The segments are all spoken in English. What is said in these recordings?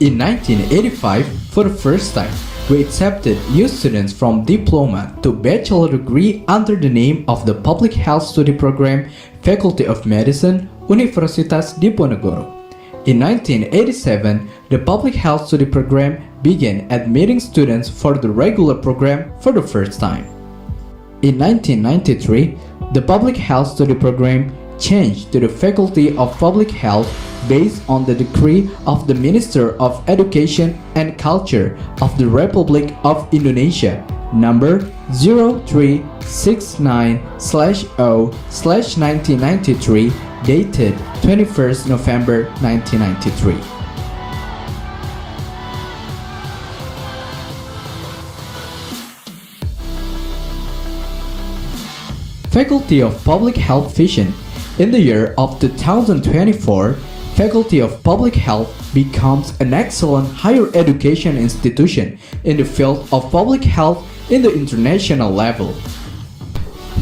In 1985, for the first time, we accepted new students from diploma to bachelor degree under the name of the Public Health Study Program, Faculty of Medicine, Universitas Diponegoro. In 1987, the Public Health Study Program began admitting students for the regular program for the first time. In 1993, the Public Health Study Program changed to the Faculty of Public Health based on the decree of the Minister of Education and Culture of the Republic of Indonesia number 0369/0/1993 dated 21st November 1993. Faculty of Public Health Vision. In the year of 2024, Faculty of Public Health becomes an excellent higher education institution in the field of public health in the international level.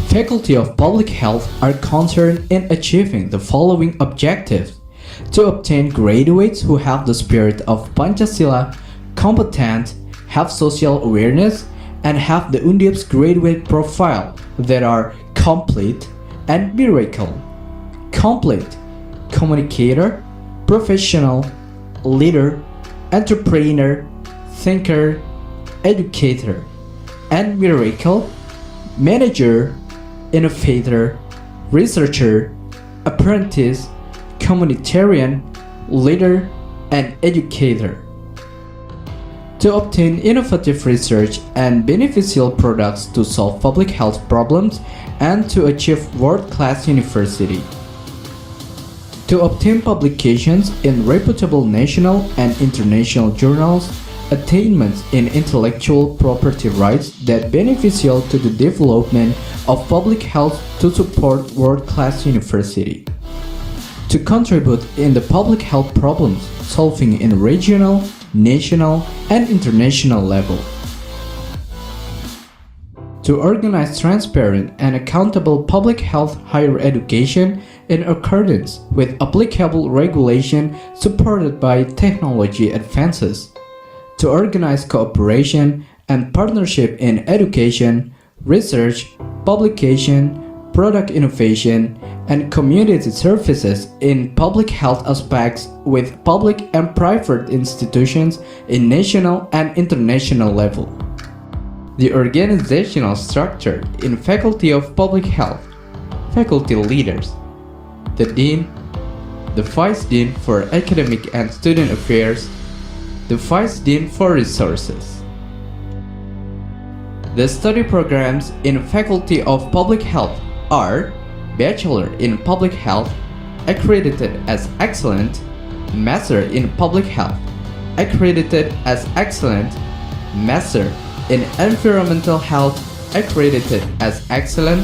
Faculty of Public Health are concerned in achieving the following objectives: to obtain graduates who have the spirit of Pancasila, competent, have social awareness, and have the Undip's graduate profile that are complete and miracle. Complete: communicator, professional, leader, entrepreneur, thinker, educator, and miracle: manager, innovator, researcher, apprentice, communitarian, leader, and educator. To obtain innovative research and beneficial products to solve public health problems and to achieve world-class university. To obtain publications in reputable national and international journals, attainments in intellectual property rights that beneficial to the development of public health to support world-class university. To contribute in the public health problems solving in regional, national, and international level. To organize transparent and accountable public health higher education in accordance with applicable regulation supported by technology advances. To organize cooperation and partnership in education, research, publication, product innovation, and community services in public health aspects with public and private institutions in national and international level. The organizational structure in Faculty of Public Health. Faculty leaders: the Dean, the Vice Dean for Academic and Student Affairs, the Vice Dean for Resources. The study programs in Faculty of Public Health are Bachelor in Public Health, accredited as Excellent, Master in Public Health, accredited as Excellent, Master in Environmental Health, accredited as Excellent,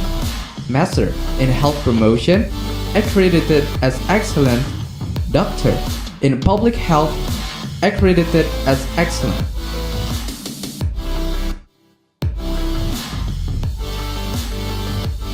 Master in Health Promotion, accredited as Excellent, Doctor in Public Health, accredited as Excellent.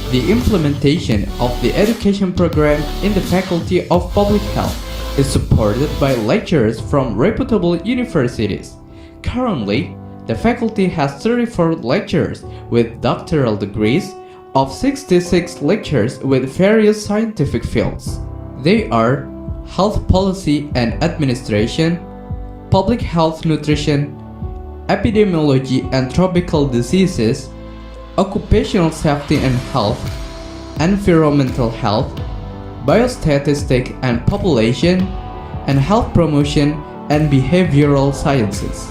The implementation of the education program in the Faculty of Public Health is supported by lecturers from reputable universities. Currently, the faculty has 34 lecturers with doctoral degrees of 66 lecturers with various scientific fields. They are Health Policy and Administration, Public Health Nutrition, Epidemiology and Tropical Diseases, Occupational Safety and Health, Environmental Health, Biostatistic and Population, and Health Promotion and Behavioral Sciences.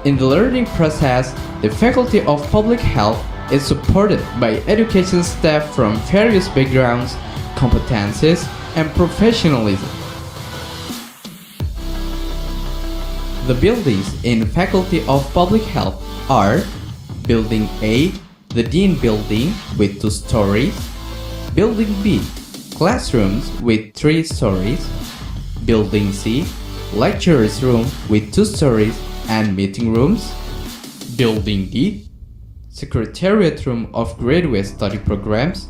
In the learning process, the Faculty of Public Health is supported by education staff from various backgrounds, competencies, and professionalism. The buildings in Faculty of Public Health are Building A, the Dean Building with 2 stories. Building B, classrooms with 3 stories. Building C, lecturers' room with 2 stories and meeting rooms. Building D, secretariat room of graduate study programs.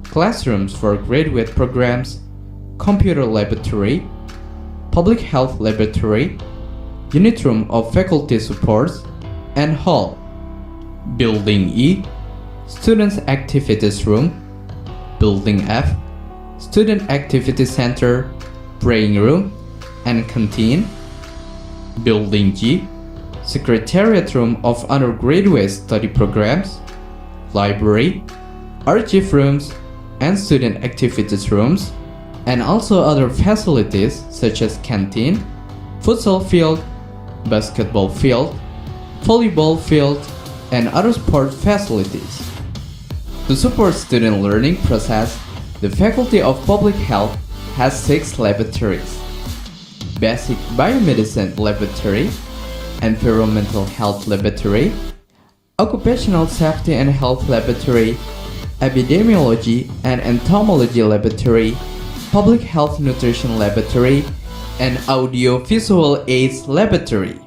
Classrooms for graduate programs. Computer laboratory. Public Health Laboratory, Unit Room of Faculty Supports, and Hall. Building E, Students Activities Room. Building F, Student Activity Center, Praying Room, and Canteen. Building G, Secretariat Room of Undergraduate Study Programs, Library, Archive Rooms, and Student Activities Rooms, and also other facilities such as canteen, futsal field, basketball field, volleyball field, and other sport facilities. To support student learning process, the Faculty of Public Health has 6 laboratories: Basic Biomedicine Laboratory, Environmental Health Laboratory, Occupational Safety and Health Laboratory, Epidemiology and Entomology Laboratory, Public Health Nutrition Laboratory, and Audio-Visual Aids Laboratory.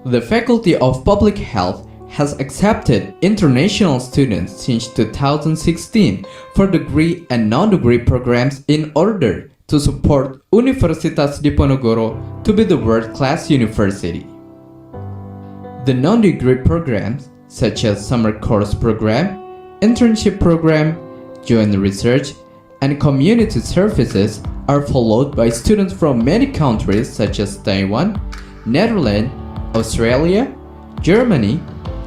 The Faculty of Public Health has accepted international students since 2016 for degree and non-degree programs in order to support Universitas Diponegoro to be the world-class university. The non-degree programs such as summer course program, internship program, joint research, and community services are followed by students from many countries such as Taiwan, Netherlands, Australia, Germany,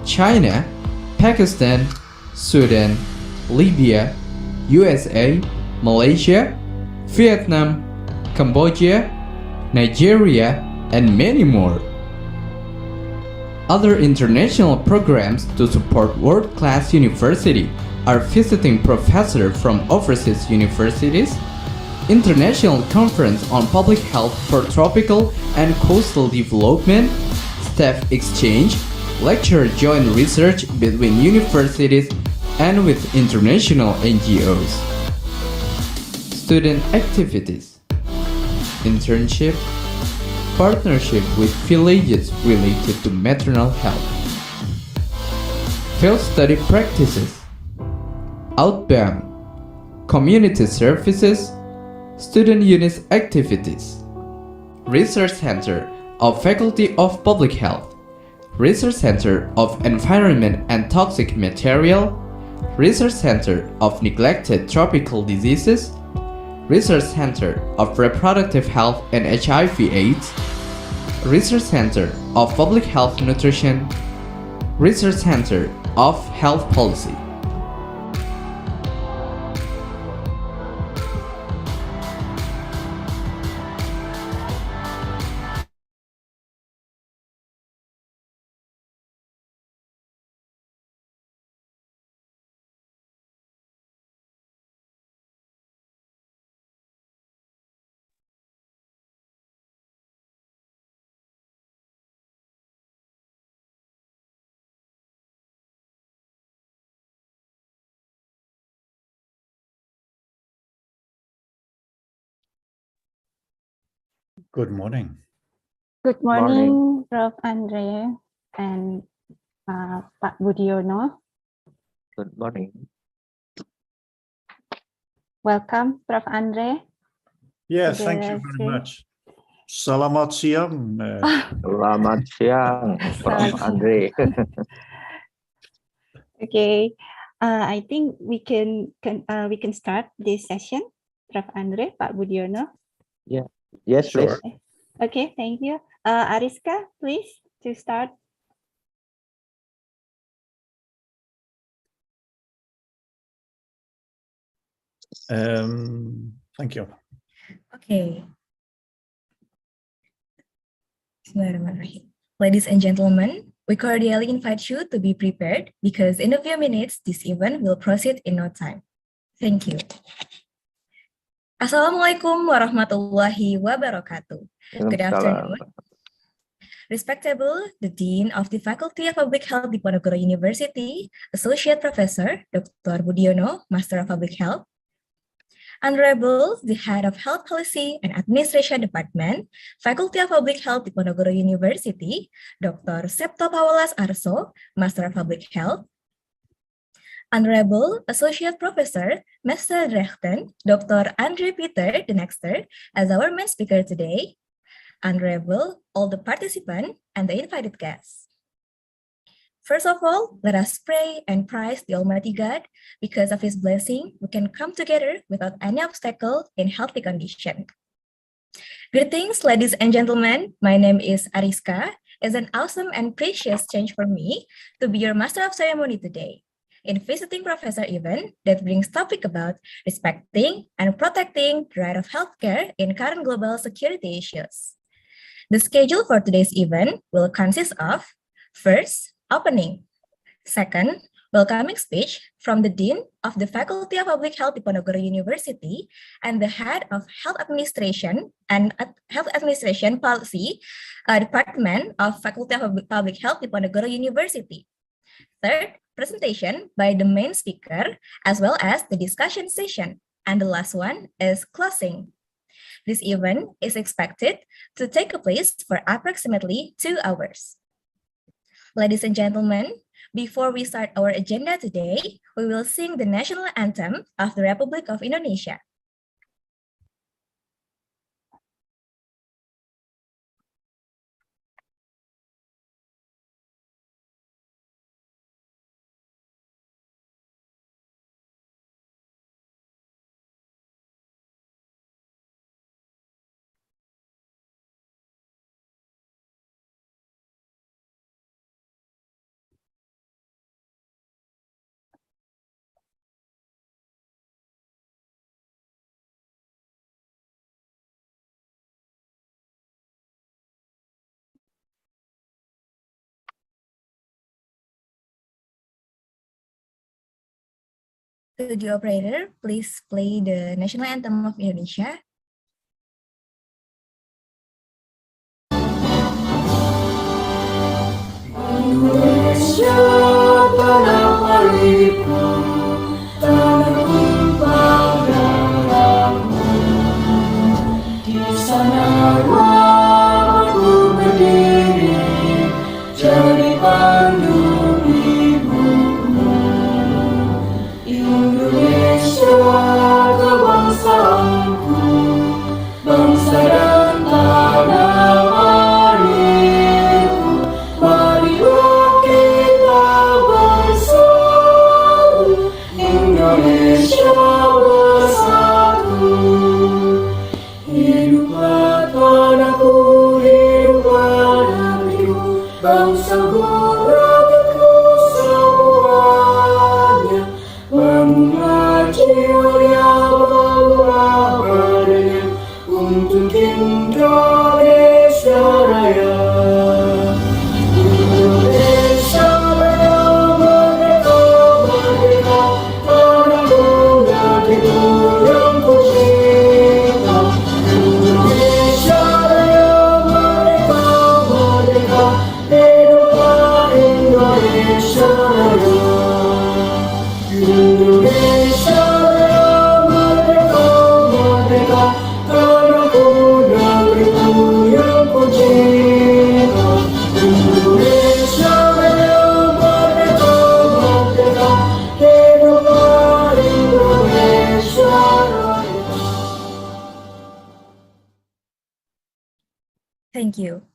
China, Pakistan, Sudan, Libya, USA, Malaysia, Vietnam, Cambodia, Nigeria, and many more. Other international programs to support world-class university are visiting professors from overseas universities, International Conference on Public Health for Tropical and Coastal Development, staff exchange, lecture joint research between universities and with international NGOs. Student activities, internship, partnership with villages related to maternal health, field study practices, outbound, community services, student units activities, Research Center of Faculty of Public Health, Research Center of Environment and Toxic Material, Research Center of Neglected Tropical Diseases, Research Center of Reproductive Health and HIV/AIDS, Research Center of Public Health Nutrition, Research Center of Health Policy. Good morning. Good morning, Prof. Andre and Pak Budiono. Good morning. Welcome, Prof. Andre. Yes, to thank the you very stream. much. Selamat siang. Selamat siang, Prof. Andre. Okay, I think we can start this session, Prof. Andre, Pak Budiono. Yes, Sure. please. Okay, thank you. Ariska, please, to start. Thank you. Okay. Bismillahirrahmanirrahim. Ladies and gentlemen, we cordially invite you to be prepared because in a few minutes, this event will proceed in no time. Thank you. Assalamualaikum warahmatullahi wabarakatuh. Good afternoon. Respectable, the Dean of the Faculty of Public Health Diponegoro University, Associate Professor Dr. Budiono, Master of Public Health, Honorable, the Head of Health Policy and Administration Department, Faculty of Public Health Diponegoro University, Dr. Septo Paulas Arso, Master of Public Health, Honorable Associate Professor Mr. Drechten, Dr. Andre Peter de Nexter, as our main speaker today, Honorable all the participants and the invited guests. First of all, let us pray and praise the Almighty God. Because of His blessing, we can come together without any obstacle in healthy condition. Greetings, ladies and gentlemen. My name is Ariska. It's an awesome and precious change for me to be your Master of Ceremony today in visiting Professor event that brings topic about respecting and protecting the right of healthcare in current global security issues. The schedule for today's event will consist of, first, opening. Second, welcoming speech from the Dean of the Faculty of Public Health Diponegoro University and the Head of Health Administration and Health Administration Policy Department of Faculty of Public Health Diponegoro University. Third, presentation by the main speaker as well as the discussion session. And the last one is closing. This event is expected to take place for approximately 2 hours. Ladies and gentlemen, before we start our agenda today, we will sing the national anthem of the Republic of Indonesia. To the operator, please play the national anthem of Indonesia. Indonesia tanah airku, tanah tumpah darahmu. Di sanalah aku berdiri, jadi pandu ibumu. Indonesia kebangsaanku, bangsa dan tanah airku. Marilah kita bersatu, Indonesia bersatu. Hiduplah tanahku, hiduplah negeriku, bangsaku, rakyatku semuanya. Bangunlah jiwanya, bangunlah badannya untuk Indonesia Raya. Indonesia Raya, merdeka, merdeka, tanahku, negeriku yang ku cinta. Indonesia Raya, merdeka, merdeka, hiduplah Indonesia Raya. Indonesia Raya, merdeka, merdeka, tanahku, negeriku yang ku cinta. Indonesia Raya, merdeka, merdeka, hiduplah Indonesia Raya. Thank you.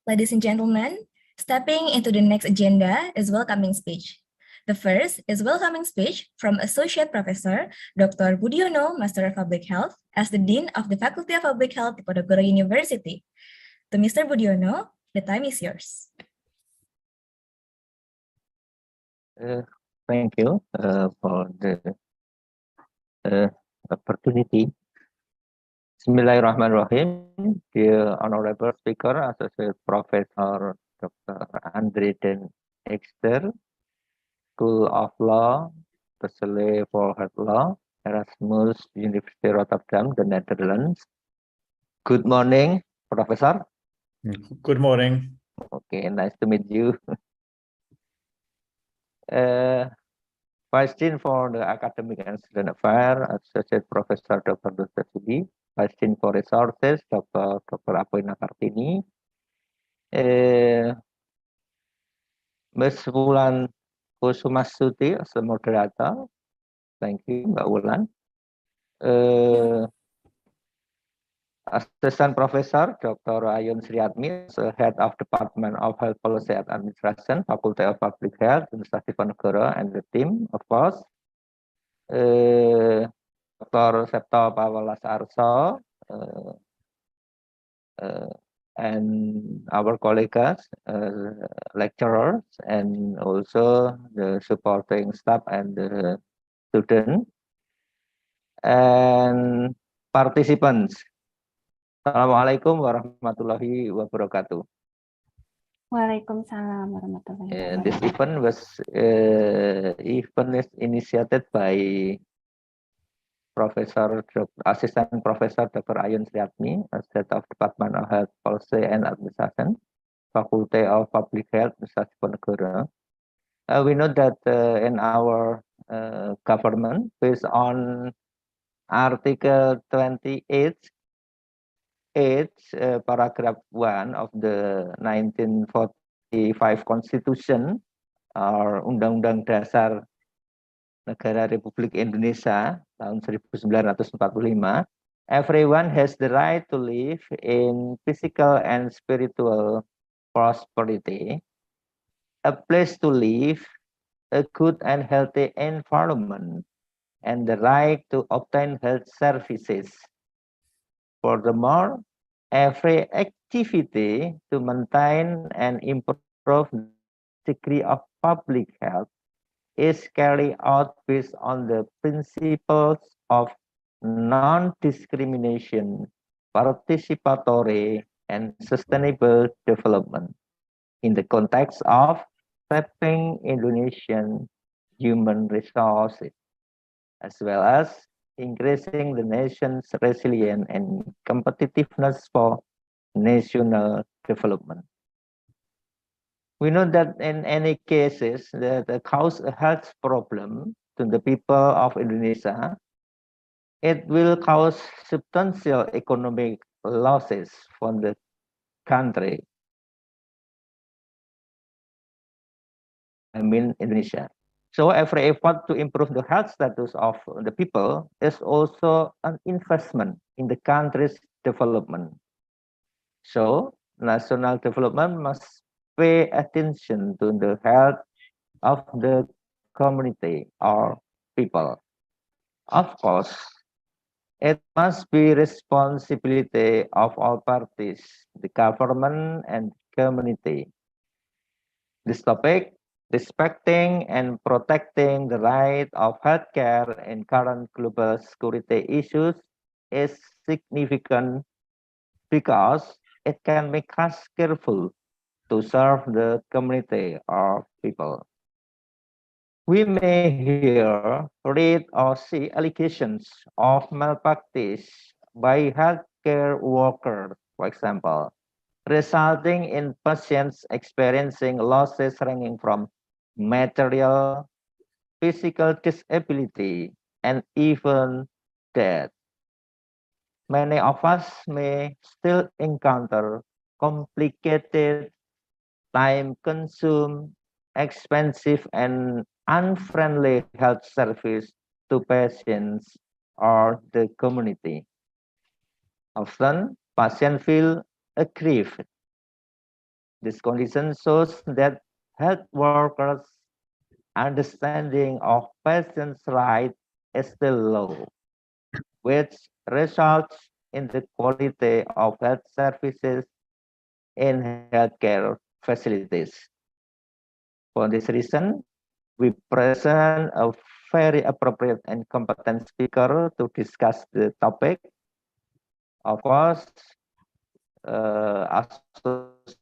Ladies and gentlemen, stepping into the next agenda is welcoming speech. The first is welcoming speech from Associate Professor Dr. Budiono, Master of Public Health, as the Dean of the Faculty of Public Health Diponegoro University. To Mr. Budiono, the time is yours. Thank you for the opportunity. Bismillahirrahmanirrahim. Dear Honorable Speaker, Associate Professor Dr. Andre den Ekster, School of Law, especially for Health Law, Erasmus University Rotterdam, the Netherlands. Good morning, Professor. Good morning. Okay, nice to meet you. Vice Dean for the Academic and Student Affairs, Associate Professor Dr. Dr. Sudi, Vice Dean for Resources, Dr. Apoina Kartini. Mas Wulan Kusumasuti as the moderator. Thank you, Mbak Wulan. Assistant Professor Dr. Ayun Sriatmi, Head of Department of Health Policy and Administration, Faculty of Public Health, University of Diponegoro, and the team, of course. Dr. Septo Pawalas Arso, and our colleagues, lecturers, and also the supporting staff and the students, and participants. Assalamualaikum warahmatullahi wabarakatuh. Waalaikumsalam warahmatullahi This wabarakatuh. event is initiated by Assistant Professor Dr. Ayun Sriatmi, Head of Department of Health Policy and Administration, Faculty of Public Health, University of Diponegoro. We know that in our government, based on Article 28, paragraph 1 of the 1945 Constitution, or Undang-Undang Dasar Negara Republik Indonesia tahun 1945, everyone has the right to live in physical and spiritual prosperity, a place to live, a good and healthy environment, and the right to obtain health services. Furthermore, every activity to maintain and improve the degree of public health is carried out based on the principles of non-discrimination, participatory, and sustainable development in the context of shaping Indonesian human resources, as well as increasing the nation's resilience and competitiveness for national development. We know that in any cases that cause a health problem to the people of Indonesia, it will cause substantial economic losses for the country. I mean Indonesia. So every effort to improve the health status of the people is also an investment in the country's development. So national development must pay attention to the health of the community or people. Of course, it must be responsibility of all parties, the government and community. This topic, respecting and protecting the right of healthcare in current global security issues, is significant because it can make us careful to serve the community or people. We may hear, read, or see allegations of malpractice by healthcare workers, for example, resulting in patients experiencing losses ranging from material, physical disability, and even death. Many of us may still encounter complicated, time-consuming, expensive, and unfriendly health service to patients or the community. Often, patients feel aggrieved. This condition shows that health workers' understanding of patients' rights is still low, which results in the quality of health services in healthcare facilities. For this reason, we present a very appropriate and competent speaker to discuss the topic. Of course, Associate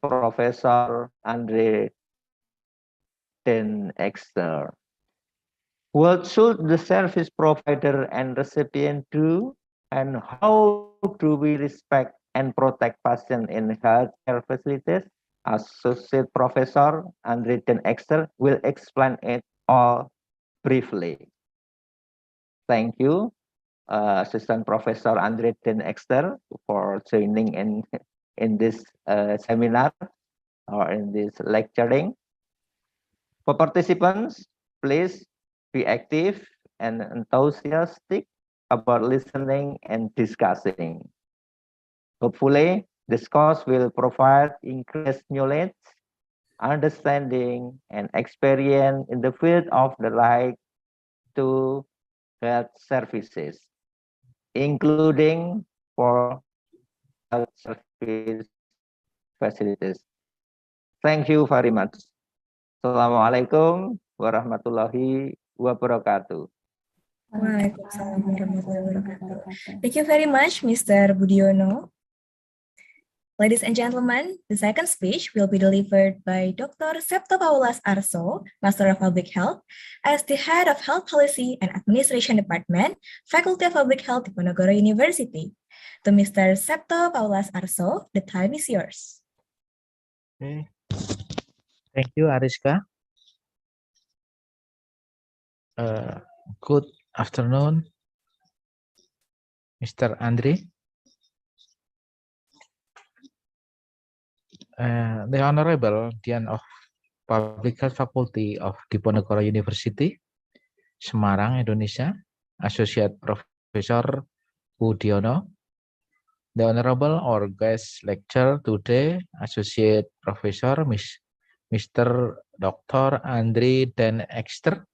Professor Andre Den Exter. What should the service provider and recipient do, and how do we respect and protect patients in healthcare facilities? Associate Professor Andre Den Exter will explain it all briefly. Thank you, Assistant Professor Andre Den Exter, for joining in this seminar or in this lecturing. For participants, please be active and enthusiastic about listening and discussing. Hopefully, this course will provide increased knowledge, understanding, and experience in the field of the right to health services, including for health service facilities. Thank you very much. Assalamualaikum warahmatullahi wabarakatuh. Waalaikumsalam warahmatullahi wabarakatuh. Thank you very much, Mr. Budiono. Ladies and gentlemen, the second speech will be delivered by Dr. Septo Paulas Arso, Master of Public Health, as the Head of Health Policy and Administration Department, Faculty of Public Health, Diponegoro University. To Mr. Septo Paulas Arso, the time is yours. Okay. Thank you, Ariska. Good afternoon, Mr. Andre. The Honorable Dean of Public Health Faculty of Diponegoro University, Semarang, Indonesia, Associate Professor Budiono, the Honorable or guest lecturer today, Associate Professor Mr. Dr. Andre Den Ekster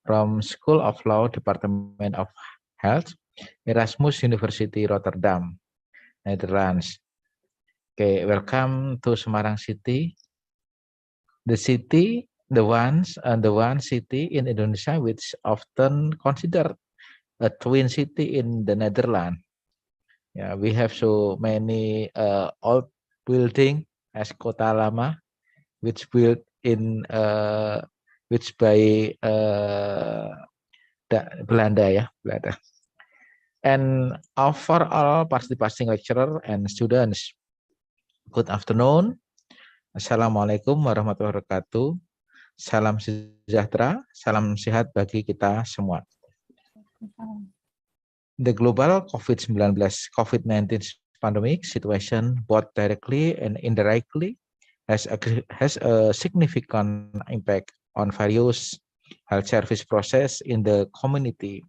from School of Law, Department of Health, Erasmus University, Rotterdam, Netherlands. Okay, welcome to Semarang City, the city, the one city in Indonesia which often considered a twin city in the Netherlands. Yeah, we have so many old building as Kota Lama, which built in which by Belanda, ya, Belanda. And for all participating lecturer and students, good afternoon. Assalamualaikum warahmatullahi wabarakatuh. Salam sejahtera, salam sehat bagi kita semua. The global COVID-19 pandemic situation, both directly and indirectly, has a significant impact on various health service process in the community.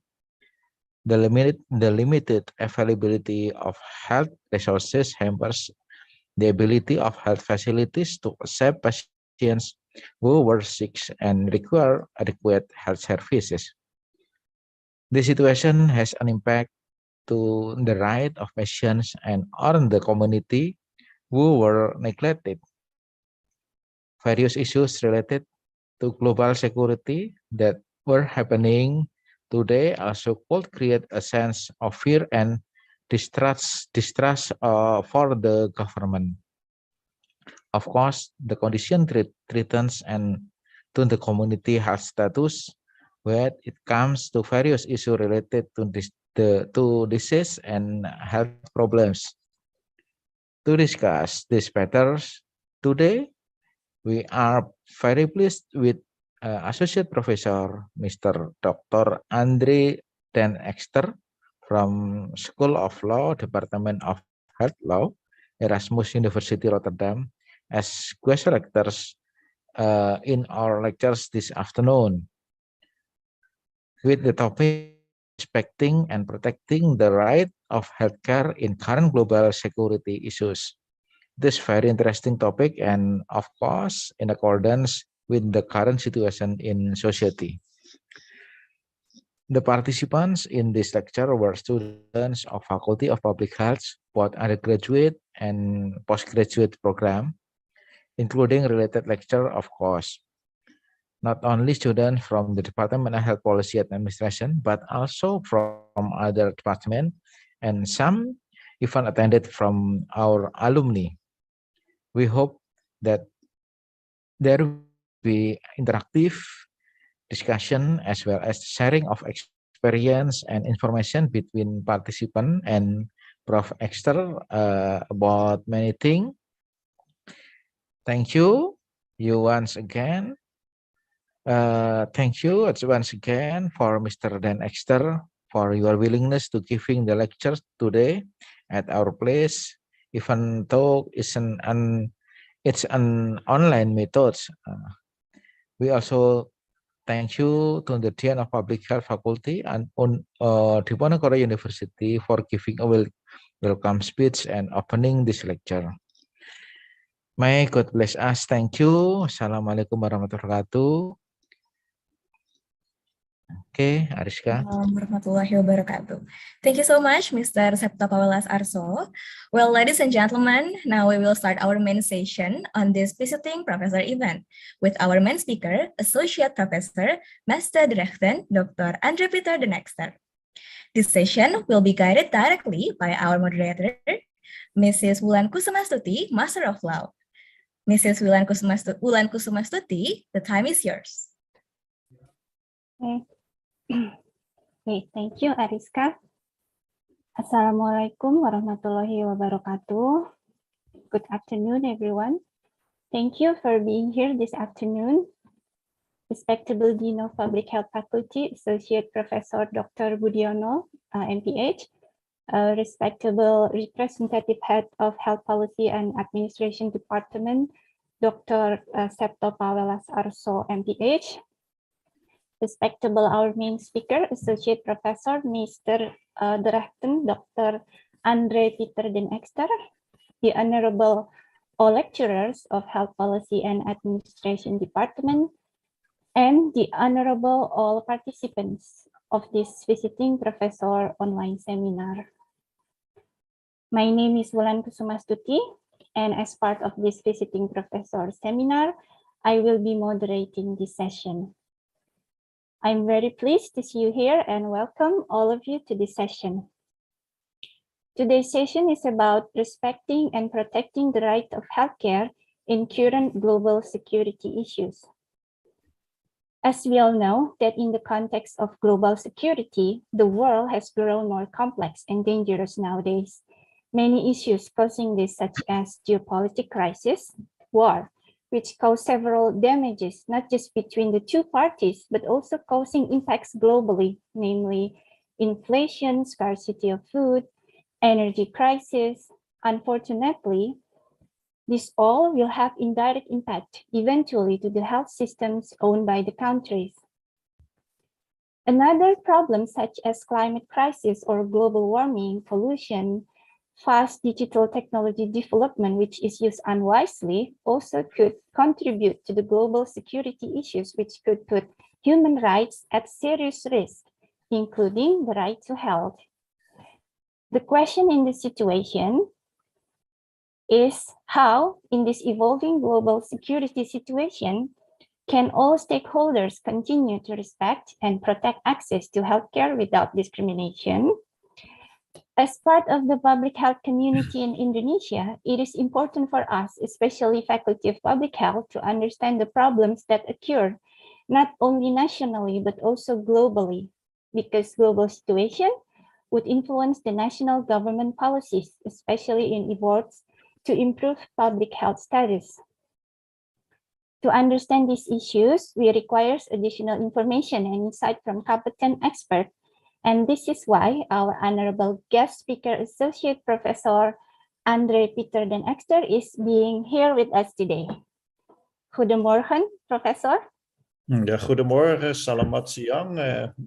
The limited availability of health resources hampers the ability of health facilities to accept patients who were sick and require adequate health services. This situation has an impact to the right of patients and on the community who were neglected. Various issues related to global security that were happening today also could create a sense of fear and distrust for the government. Of course, the condition threatens and to the community health status when it comes to various issues related to disease and health problems. To discuss these matters today, we are very pleased with Associate Professor Mr. Dr. Andre Den Ekster from School of Law, Department of Health Law, Erasmus University, Rotterdam, as guest lectures in our lectures this afternoon, with the topic respecting and protecting the right of healthcare in current global security issues. This very interesting topic, and of course, in accordance with the current situation in society. The participants in this lecture were students of Faculty of Public Health, both undergraduate and postgraduate program, including related lecture, of course. Not only students from the Department of Health Policy and Administration, but also from other departments, and some even attended from our alumni. We hope that there will be interactive discussion as well as sharing of experience and information between participant and Prof. Ekster about many things. Thank you once again. Thank you once again for Mr. Dan Ekster for your willingness to giving the lectures today at our place, even though it's an online method. We also thank you to the Dean of Public Health Faculty and Diponegoro University for giving a welcome speech and opening this lecture. May God bless us. Thank you. Assalamualaikum warahmatullahi wabarakatuh. Okay, Ariska. Warahmatullahi wabarakatuh. Thank you so much, Mr. Septo Pawelas Arso. Well, ladies and gentlemen, now we will start our main session on this visiting professor event with our main speaker, Associate Professor, Master Director, Dr. Andre Peter de Nexter. This session will be guided directly by our moderator, Mrs. Wulan Kusumastuti, Master of Law. Mrs. Wulan Kusumastuti, the time is yours. Okay, thank you, Ariska. Assalamualaikum warahmatullahi wabarakatuh. Good afternoon, everyone. Thank you for being here this afternoon. Respectable Dean of Public Health Faculty, Associate Professor Dr. Budiono, MPH, respectable Representative Head of Health Policy and Administration Department, Dr. Septo Pawelas Arso, MPH, respectable our main speaker, Associate Professor, Mr. Director, Dr. Andre Peter den Ekster, the Honorable all lecturers of Health Policy and Administration Department, and the Honorable all participants of this visiting professor online seminar. My name is Wulan Kusumastuti, and as part of this visiting professor seminar, I will be moderating this session. I'm very pleased to see you here and welcome all of you to this session. Today's session is about respecting and protecting the right of healthcare in current global security issues. As we all know that in the context of global security, the world has grown more complex and dangerous nowadays. Many issues causing this, such as geopolitical crisis, war, which cause several damages, not just between the two parties, but also causing impacts globally, namely inflation, scarcity of food, energy crisis. Unfortunately, this all will have indirect impact eventually to the health systems owned by the countries. Another problem, such as climate crisis or global warming, pollution, fast digital technology development, which is used unwisely, also could contribute to the global security issues, which could put human rights at serious risk, including the right to health. The question in this situation is how, in this evolving global security situation, can all stakeholders continue to respect and protect access to healthcare without discrimination? As part of the public health community in Indonesia, it is important for us, especially Faculty of Public Health, to understand the problems that occur, not only nationally, but also globally, because global situation would influence the national government policies, especially in efforts to improve public health status. To understand these issues, we require additional information and insight from competent experts. And this is why our honorable guest speaker, Associate Professor Andre Peter den Ekster, is being here with us today. Goedemorgen, Professor. Ja, goedemorgen, selamat siang,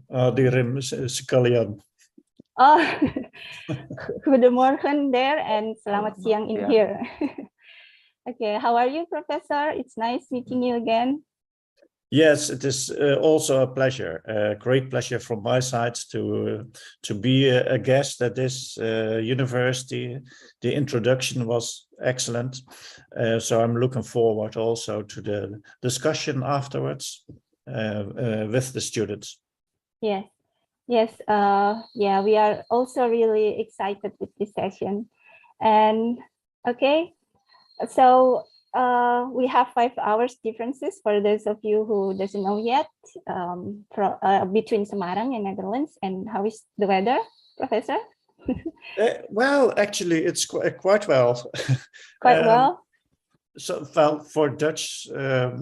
hadirin sekalian. Oh, goedemorgen there and selamat siang in here. Okay, how are you, Professor? It's nice meeting you again. Yes, it is also a pleasure, a great pleasure from my side to be a guest at this university. The introduction was excellent, so I'm looking forward also to the discussion afterwards with the students. Yes, yes, yeah, we are also really excited with this session. And okay, so we have 5 hours differences for those of you who doesn't know yet, between Semarang and Netherlands. And how is the weather, Professor? Well, actually, it's quite well. Quite well. So for Dutch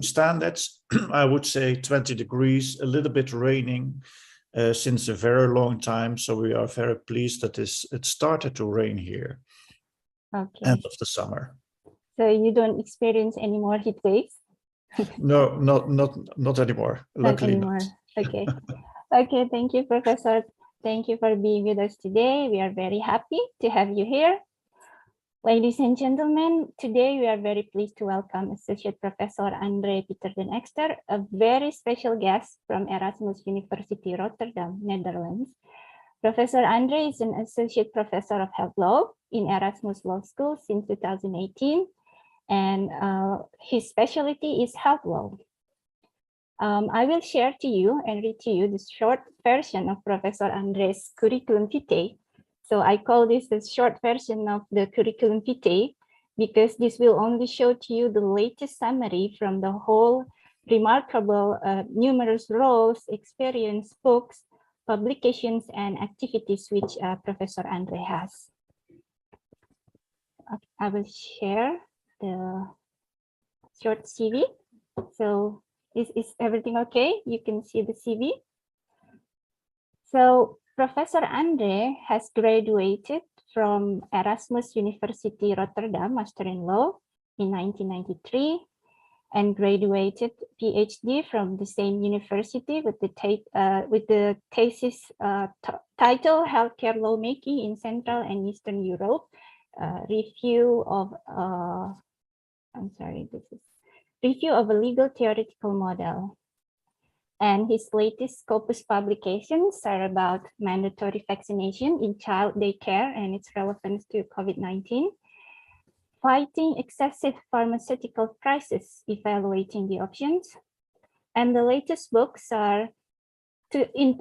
standards, I would say 20 degrees, a little bit raining since a very long time. So we are very pleased that it started to rain here. Okay. End of the summer. So you don't experience any more heat waves? No, not anymore. Luckily Not anymore. Okay. Okay, thank you, Professor. Thank you for being with us today. We are very happy to have you here. Ladies and gentlemen, today we are very pleased to welcome Associate Professor Andre Pieter den Ekster, a very special guest from Erasmus University Rotterdam, Netherlands. Professor Andre is an Associate Professor of Health Law in Erasmus Law School since 2018, and his specialty is health law. I will share to you and read to you the short version of Professor Andre's curriculum vitae. So I call this the short version of the curriculum vitae because this will only show to you the latest summary from the whole remarkable numerous roles, experience, books, publications, and activities which Professor Andre has. I will share the short CV. So is everything okay? You can see the CV. So Professor Andre has graduated from Erasmus University Rotterdam, Master in Law in 1993, and graduated PhD from the same university with the thesis title Healthcare Lawmaking in Central and Eastern Europe, review of review of a legal theoretical model. And his latest Scopus publications are about mandatory vaccination in child daycare and its relevance to COVID-19, fighting excessive pharmaceutical prices, evaluating the options. And the latest books are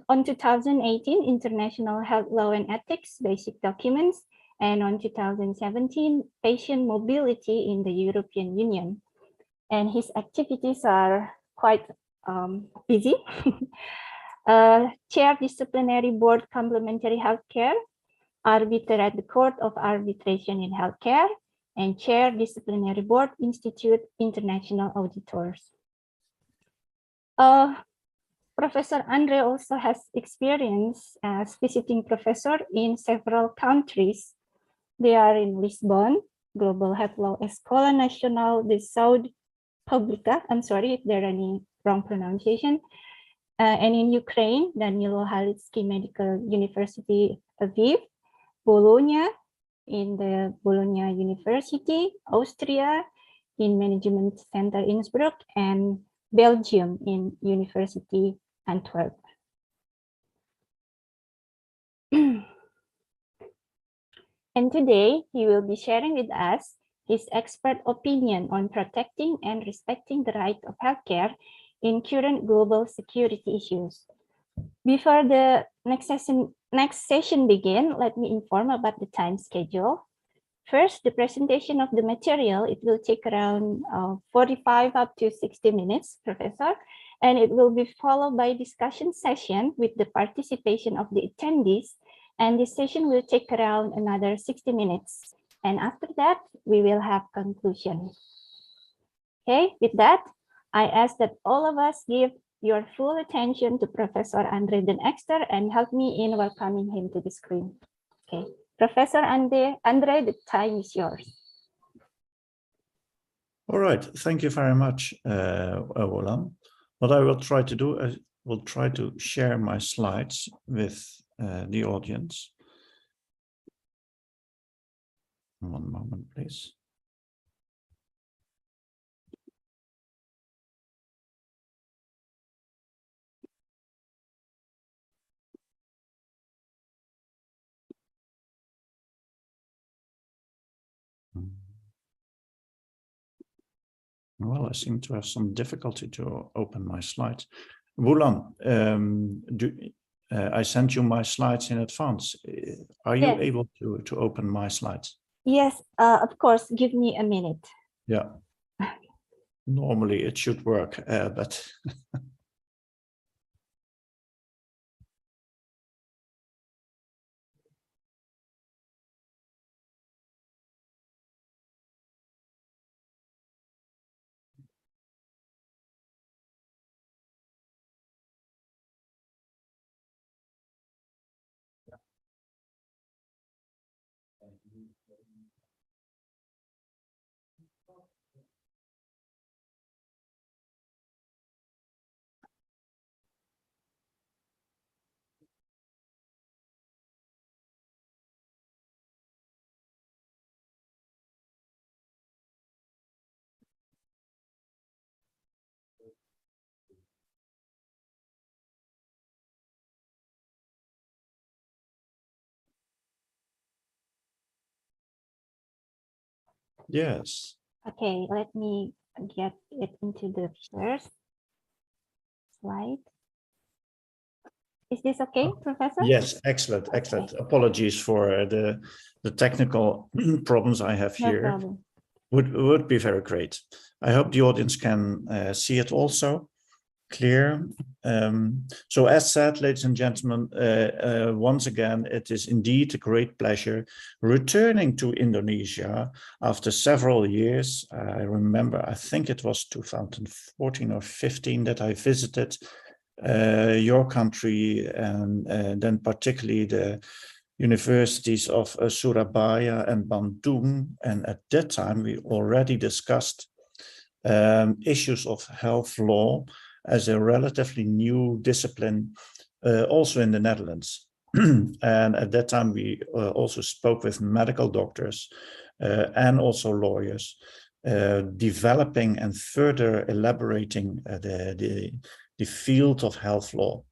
on 2018, International Health Law and Ethics, Basic Documents, and on 2017, Patient Mobility in the European Union. And his activities are quite busy. Chair Disciplinary Board Complementary Healthcare, Arbiter at the Court of Arbitration in Healthcare, and Chair Disciplinary Board Institute International Auditors. Professor Andre also has experience as visiting professor in several countries. They are in Lisbon, Global Health Law Escola Nacional de Saúde Pública. I'm sorry if there are any wrong pronunciation. And in Ukraine, Danilo Halitsky Medical University Lviv, Bologna, in the Bologna University, Austria, in Management Center Innsbruck, and Belgium in University Antwerp. And today he will be sharing with us his expert opinion on protecting and respecting the right of healthcare in current global security issues. Before the next session begin, let me inform about the time schedule. First, the presentation of the material, it will take around 45 up to 60 minutes, Professor, and it will be followed by discussion session with the participation of the attendees, and this session will take around another 60 minutes. And after that, we will have conclusion. Okay, with that, I ask that all of us give your full attention to Professor Andre den Ekster and help me in welcoming him to the screen. Okay, Professor Andre, the time is yours. All right, thank you very much, Roland. What I will try to do is will try to share my slides with the audience. One moment, please. Well, I seem to have some difficulty to open my slides. Wulan, I sent you my slides in advance. Are you able to open my slides? Yes, of course. Give me a minute. Yeah. Normally it should work, but Yes. Okay, let me get it into the first slide. Is this okay, Professor? Yes, excellent, excellent. Apologies for the technical problems I have No here. problem. Would be very great. I hope the audience can see it also clear. So as said, ladies and gentlemen, once again, it is indeed a great pleasure returning to Indonesia after several years. I remember, I think it was 2014 or 15 that I visited your country, and then particularly the universities of Surabaya and Bandung. And at that time, we already discussed issues of health law as a relatively new discipline, also in the Netherlands. And at that time, we also spoke with medical doctors and also lawyers, developing and further elaborating the field of health law.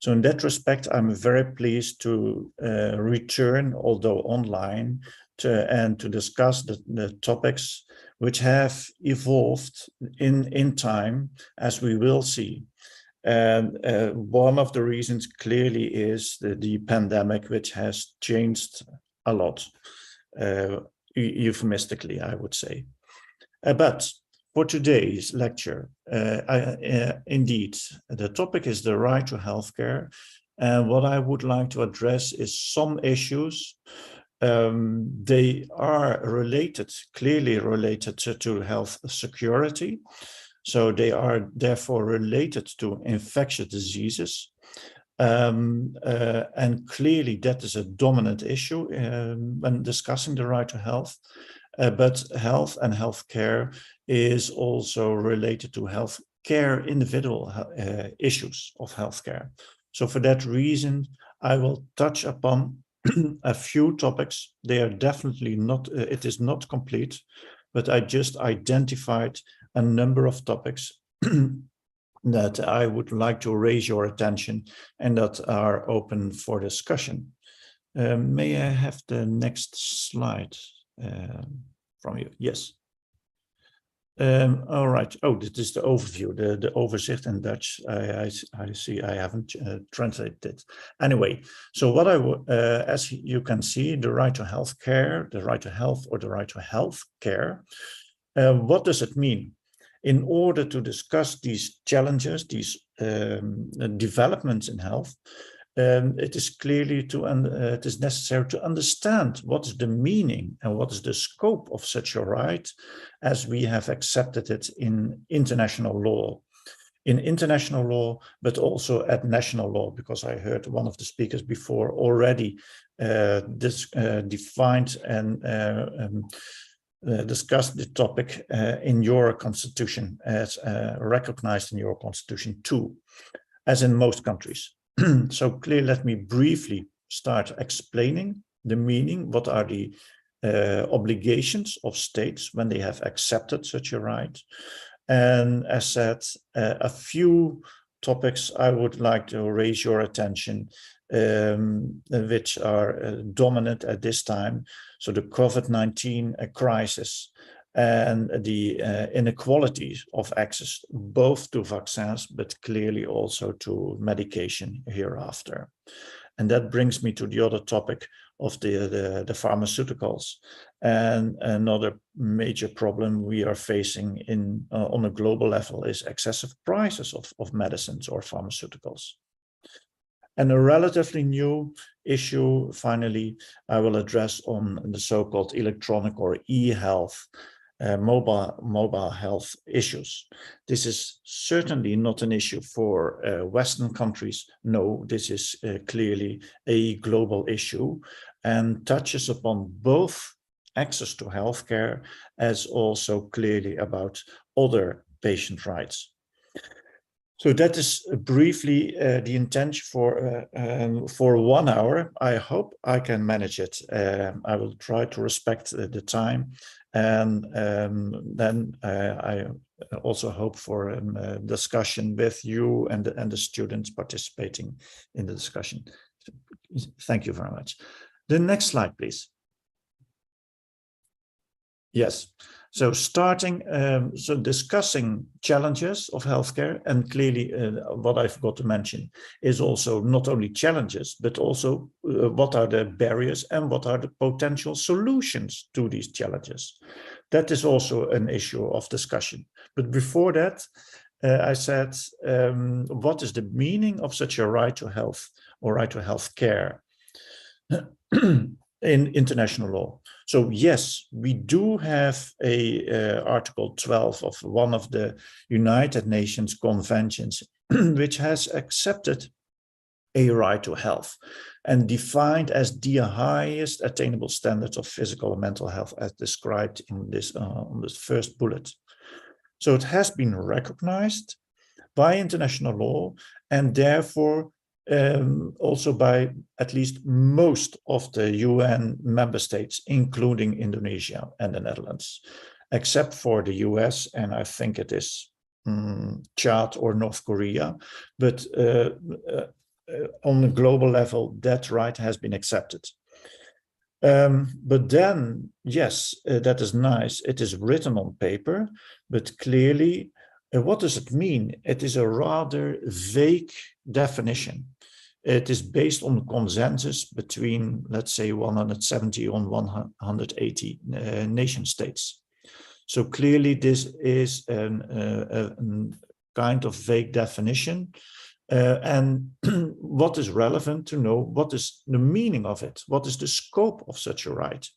So in that respect, I'm very pleased to return, although online, to discuss the topics which have evolved in time, as we will see. And one of the reasons clearly is the pandemic, which has changed a lot, euphemistically, I would say. But for today's lecture, indeed, the topic is the right to healthcare. And what I would like to address is some issues. They are related, clearly related to health security. So they are therefore related to infectious diseases. And clearly that is a dominant issue when discussing the right to health. But health and healthcare is also related to healthcare, individual issues of healthcare. So for that reason, I will touch upon a few topics. They are definitely not, it is not complete, but I just identified a number of topics that I would like to raise your attention and that are open for discussion. May I have the next slide from you? Yes. All right. Oh, this is the overview, the overzicht in Dutch. I see I haven't translated it. Anyway, so what as you can see, the right to health care, the right to health, or the right to health care, what does it mean? In order to discuss these challenges, these developments in health, it is clearly it is necessary to understand what is the meaning and what is the scope of such a right as we have accepted it in international law. In international law, but also at national law, because I heard one of the speakers before already defined and discussed the topic in your constitution, as recognized in your constitution too, as in most countries. So clearly, let me briefly start explaining the meaning. What are the obligations of states when they have accepted such a right? And as said, a few topics I would like to raise your attention, which are dominant at this time. So the COVID-19 crisis and the inequalities of access, both to vaccines, but clearly also to medication hereafter. And that brings me to the other topic of the pharmaceuticals. And another major problem we are facing on a global level is excessive prices of medicines or pharmaceuticals. And a relatively new issue, finally, I will address on the so-called electronic or e-health, mobile health issues. This is certainly not an issue for Western countries. No, this is clearly a global issue and touches upon both access to healthcare as also clearly about other patient rights. So that is briefly the intention for 1 hour. I hope I can manage it. I will try to respect the time, and then I also hope for a discussion with you and the students participating in the discussion. Thank you very much. The next slide, please. Yes. So discussing challenges of healthcare, and clearly what I forgot to mention is also not only challenges, but also what are the barriers and what are the potential solutions to these challenges. That is also an issue of discussion. But before that, I said, what is the meaning of such a right to health or right to health care in international law? So yes, we do have a Article 12 of one of the United Nations conventions, which has accepted a right to health and defined as the highest attainable standards of physical and mental health as described in this on this first bullet. So it has been recognized by international law, and therefore also by at least most of the UN member states, including Indonesia and the Netherlands, except for the US, and I think it is Chad or North Korea. But on the global level, that right has been accepted. But then, yes, that is nice. It is written on paper, but clearly, what does it mean? It is a rather vague definition. It is based on consensus between, let's say, 170 on 180 nation states. So clearly, this is a kind of vague definition. And what is relevant to know, what is the meaning of it? What is the scope of such a right?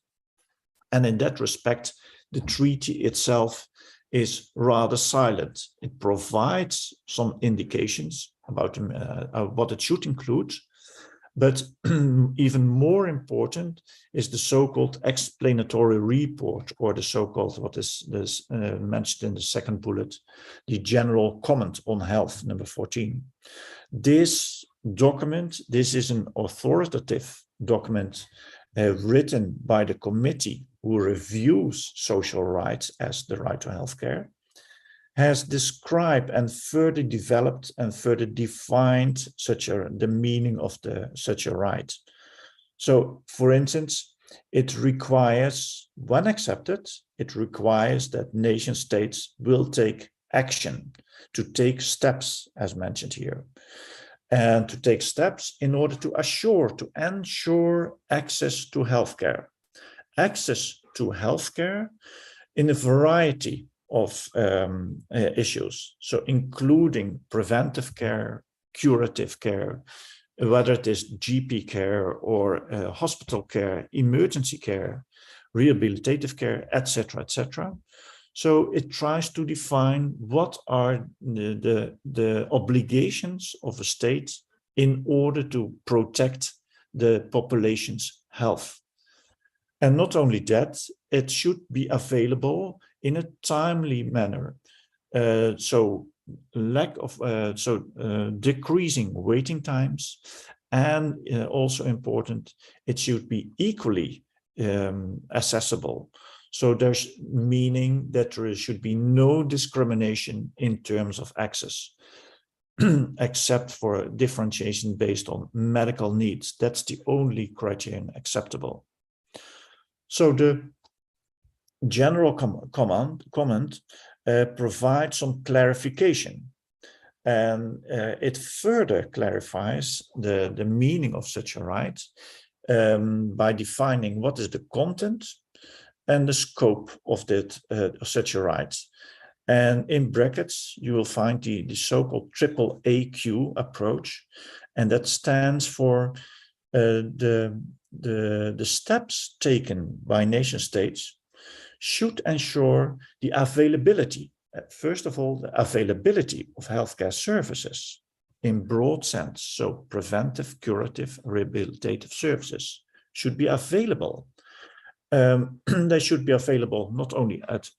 And in that respect, the treaty itself is rather silent. It provides some indications about what it should include, but even more important is the so-called explanatory report, or the so-called, what is this mentioned in the second bullet, the general comment on health, number 14. This document, this is an authoritative document written by the committee who reviews social rights as the right to healthcare, has described and further developed and further defined the meaning of such a right. So, for instance, it requires, when accepted, it requires that nation states will take action, to take steps, as mentioned here, and to take steps in order to ensure access to healthcare. Access to healthcare in a variety of issues, so including preventive care, curative care, whether it is GP care or hospital care, emergency care, rehabilitative care, etc., etc. So it tries to define what are the obligations of a state in order to protect the population's health. And not only that, it should be available in a timely manner. Decreasing waiting times, and also important, it should be equally accessible. So there's meaning that there should be no discrimination in terms of access, except for differentiation based on medical needs. That's the only criterion acceptable. So the general comment provides some clarification, and it further clarifies the meaning of such a right by defining what is the content and the scope of such a right. And in brackets, you will find the so-called AAAQ approach, and that stands for the steps taken by nation states should ensure the availability, first of all, the availability of healthcare services in broad sense. So preventive, curative, rehabilitative services should be available. They should be available not only at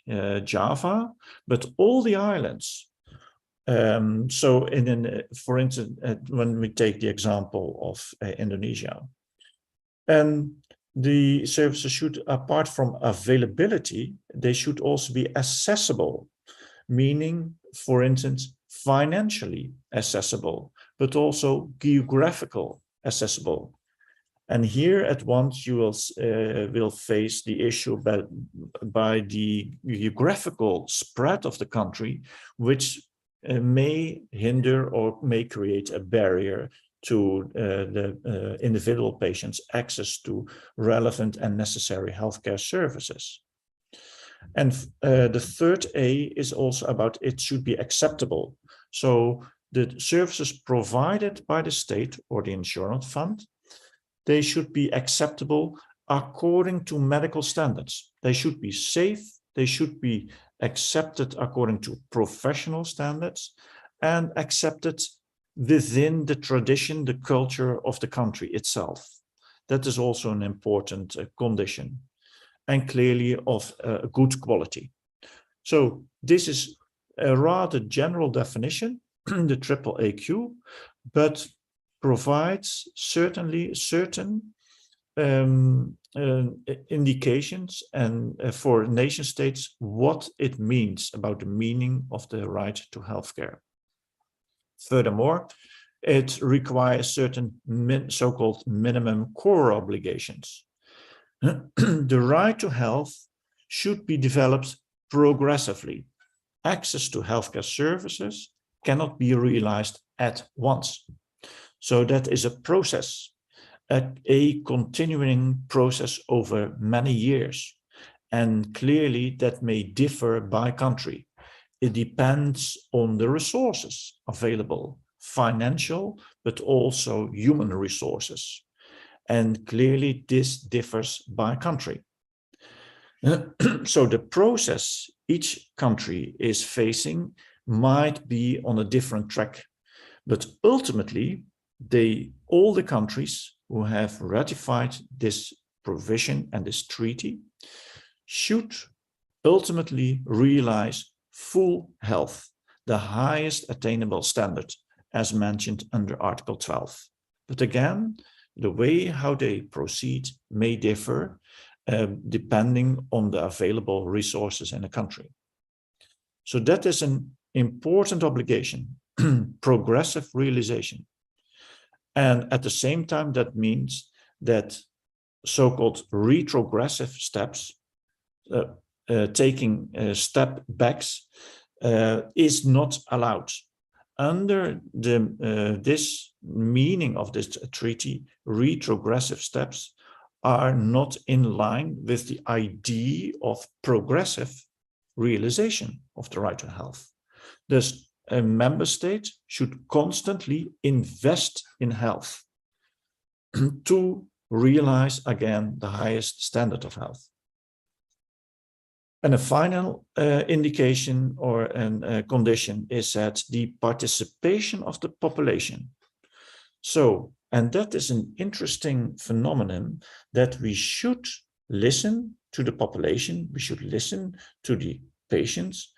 Java, but all the islands. So for instance, when we take the example of Indonesia, and the services should, apart from availability, they should also be accessible, meaning, for instance, financially accessible, but also geographical accessible. And here at once you will face the issue by the geographical spread of the country, which may hinder or may create a barrier to the individual patients' access to relevant and necessary healthcare services. And the third A is also about it should be acceptable. So the services provided by the state or the insurance fund, they should be acceptable according to medical standards. They should be safe, they should be accepted according to professional standards, and accepted within the tradition, the culture of the country itself. That is also an important condition, and clearly of good quality. So this is a rather general definition, the triple AQ, but provides certainly certain indications and for nation states what it means about the meaning of the right to healthcare. Furthermore, it requires certain so-called minimum core obligations. The right to health should be developed progressively. Access to healthcare services cannot be realized at once. So that is a process, a continuing process over many years. And clearly that may differ by country. It depends on the resources available, financial, but also human resources. And clearly this differs by country. So the process each country is facing might be on a different track, but ultimately all the countries who have ratified this provision and this treaty should ultimately realize full health, the highest attainable standard, as mentioned under Article 12. But again, the way how they proceed may differ depending on the available resources in a country. So that is an important obligation, progressive realization. And at the same time, that means that so-called retrogressive steps, taking step backs, is not allowed. Under this meaning of this treaty, retrogressive steps are not in line with the idea of progressive realization of the right to health. Thus, a member state should constantly invest in health to realize again the highest standard of health. And a final indication or a condition is that the participation of the population. So, and that is an interesting phenomenon that we should listen to the population, we should listen to the patients,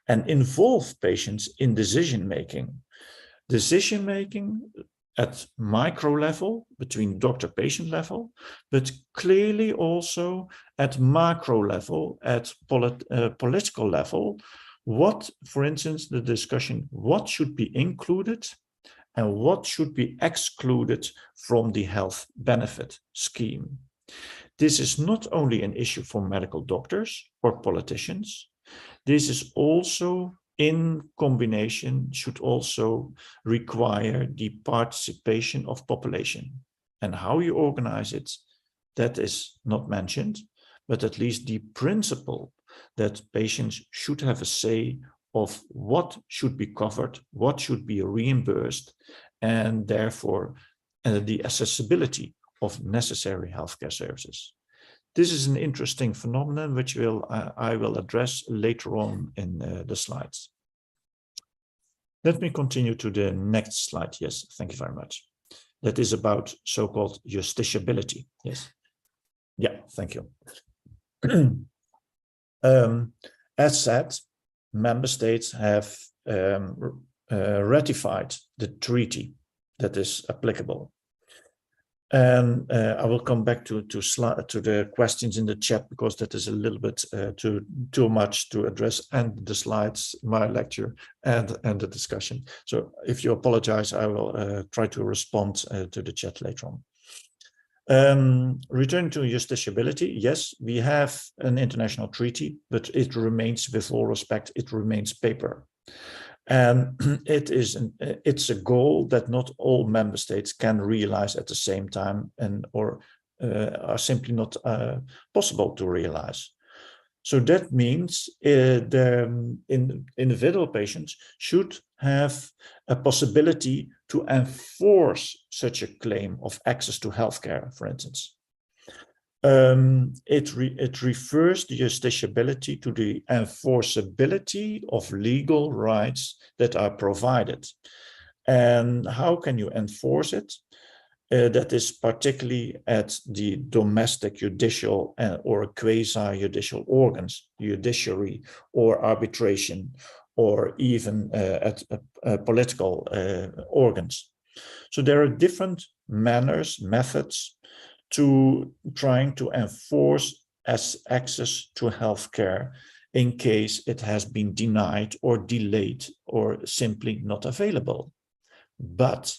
and involve patients in decision-making. Decision-making at micro level, between doctor-patient level, but clearly also at macro level, at political level. What, for instance, the discussion, what should be included and what should be excluded from the health benefit scheme. This is not only an issue for medical doctors or politicians, this is also in combination should also require the participation of population. And how you organize it, that is not mentioned, but at least the principle that patients should have a say of what should be covered, what should be reimbursed, and therefore the accessibility of necessary healthcare services. This is an interesting phenomenon which I will address later on in the slides. Let me continue to the next slide. Yes, thank you very much. That is about so-called justiciability. Yes. Yeah, thank you. As said, member states have ratified the treaty that is applicable. And I will come back to the questions in the chat because that is a little bit too much to address, and the slides, my lecture, and the discussion. So if you apologize, I will try to respond to the chat later on. Returning to justiciability, yes, we have an international treaty, but it remains, with all respect, it remains paper. And it's a goal that not all member states can realize at the same time, or are simply not possible to realize. So that means the individual patients should have a possibility to enforce such a claim of access to healthcare, for instance. It refers the justiciability to the enforceability of legal rights that are provided. And how can you enforce it? That is particularly at the domestic judicial or quasi-judicial organs, judiciary or arbitration, or even at political organs. So there are different methods to trying to enforce access to healthcare in case it has been denied or delayed or simply not available. But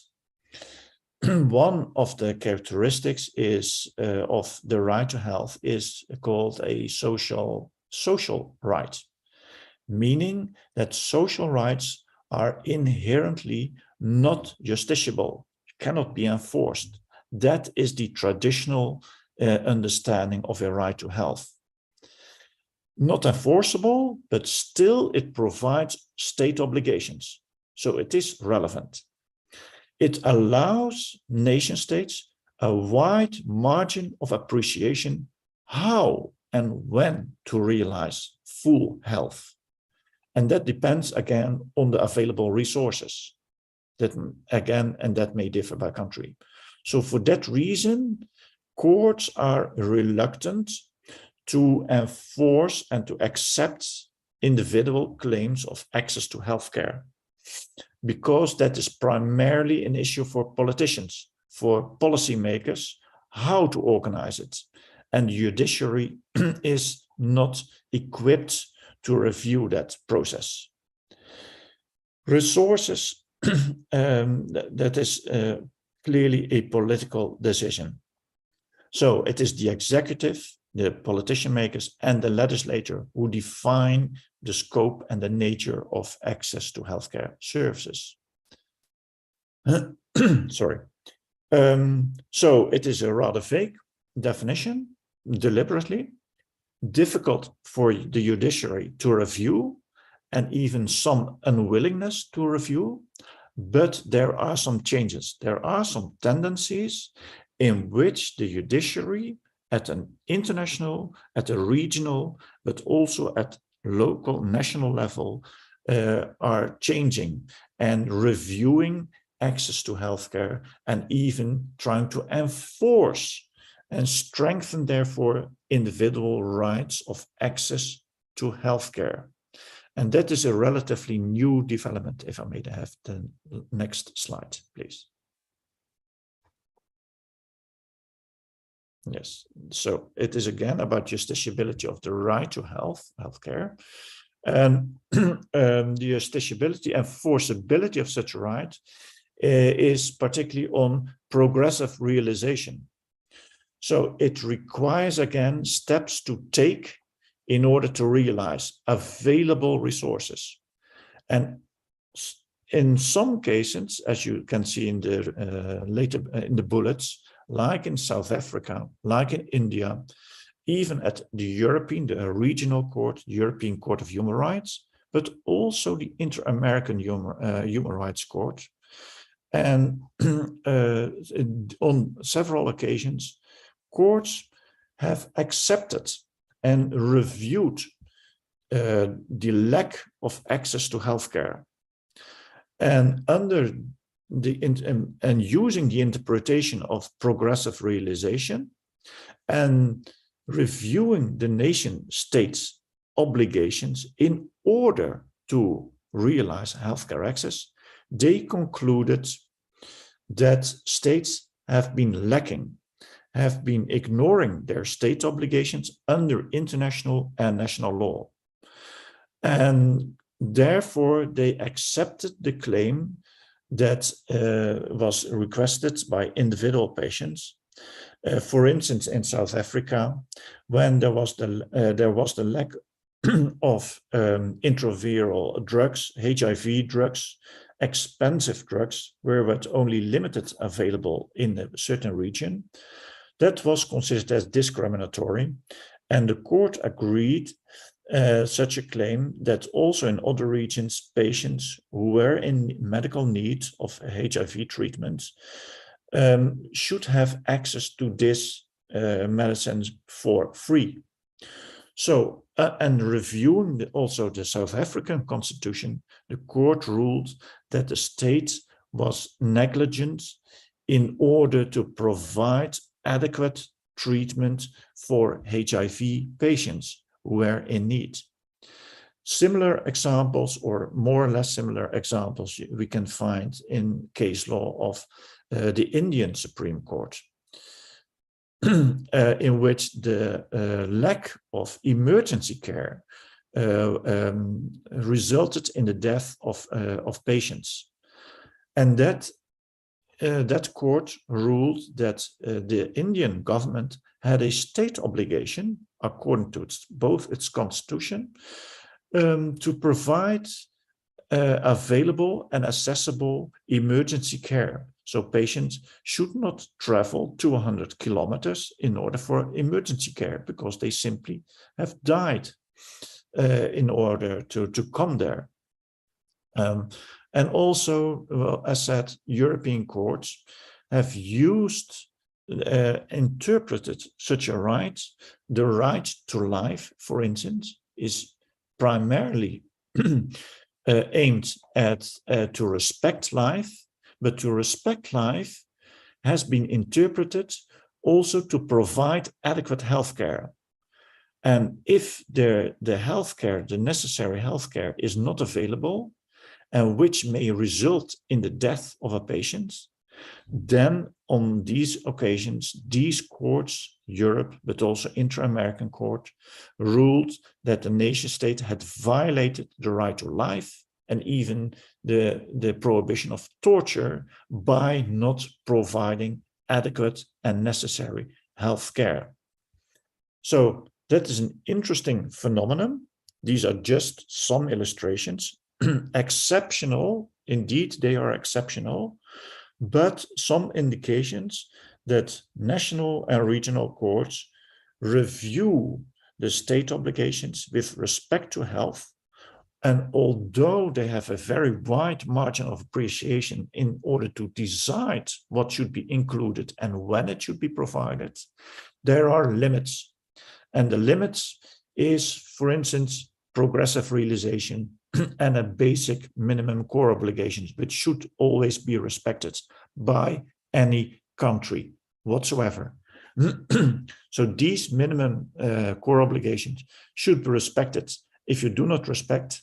one of the characteristics is of the right to health is called a social right, meaning that social rights are inherently not justiciable, cannot be enforced. That is the traditional understanding of a right to health. Not enforceable, but still it provides state obligations, so it is relevant. It allows nation states a wide margin of appreciation how and when to realize full health. And that depends again on the available resources. That may differ by country. So for that reason, courts are reluctant to enforce and to accept individual claims of access to healthcare, because that is primarily an issue for politicians, for policymakers, how to organize it. And the judiciary is not equipped to review that process. Resources, that is clearly a political decision. So it is the executive, the politician makers, and the legislature who define the scope and the nature of access to healthcare services. Sorry. So it is a rather vague definition, deliberately difficult for the judiciary to review, and even some unwillingness to review. But there are some changes. There are some tendencies in which the judiciary at an international, at a regional, but also at local, national level are changing and reviewing access to healthcare, and even trying to enforce and strengthen, therefore, individual rights of access to healthcare. And that is a relatively new development. If I may have the next slide, please. Yes, so it is again about justiciability of the right to healthcare. And the justiciability and enforceability of such a right is particularly on progressive realization. So it requires, again, steps to take in order to realize available resources. And in some cases, as you can see in the later in the bullets, like in South Africa, like in India, even at the regional court, European Court of Human Rights, but also the Inter-American Human Rights Court. And on several occasions, courts have accepted and reviewed the lack of access to healthcare. And under and using the interpretation of progressive realization and reviewing the nation states' obligations in order to realize healthcare access, they concluded that states have been lacking, have been ignoring their state obligations under international and national law. And therefore, they accepted the claim that was requested by individual patients, For instance, in South Africa, when there was the lack of intraviral drugs, HIV drugs, expensive drugs were but only limited available in a certain region, that was considered as discriminatory, and the court agreed such a claim that also in other regions, patients who were in medical need of HIV treatment should have access to this medicines for free. So, and reviewing also the South African constitution, the court ruled that the state was negligent in order to provide adequate treatment for HIV patients who were in need. Similar examples, or more or less similar examples, we can find in case law of the Indian Supreme Court, in which the lack of emergency care resulted in the death of patients. And that court ruled that the Indian government had a state obligation, according to both its constitution, to provide available and accessible emergency care. So patients should not travel 200 kilometers in order for emergency care, because they simply have died in order to come there. And also, well, as said, European courts have interpreted such a right. The right to life, for instance, is primarily aimed at to respect life, but to respect life has been interpreted also to provide adequate healthcare. And if the healthcare, the necessary healthcare, is not available, and which may result in the death of a patient, then on these occasions, these courts, Europe, but also inter-American court, ruled that the nation state had violated the right to life and even the prohibition of torture by not providing adequate and necessary health care. So that is an interesting phenomenon. These are just some illustrations. Exceptional, indeed, they are exceptional, but some indications that national and regional courts review the state obligations with respect to health. And although they have a very wide margin of appreciation in order to decide what should be included and when it should be provided, there are limits. And the limits is, for instance, progressive realization and a basic minimum core obligations, which should always be respected by any country whatsoever. So these minimum core obligations should be respected. If you do not respect,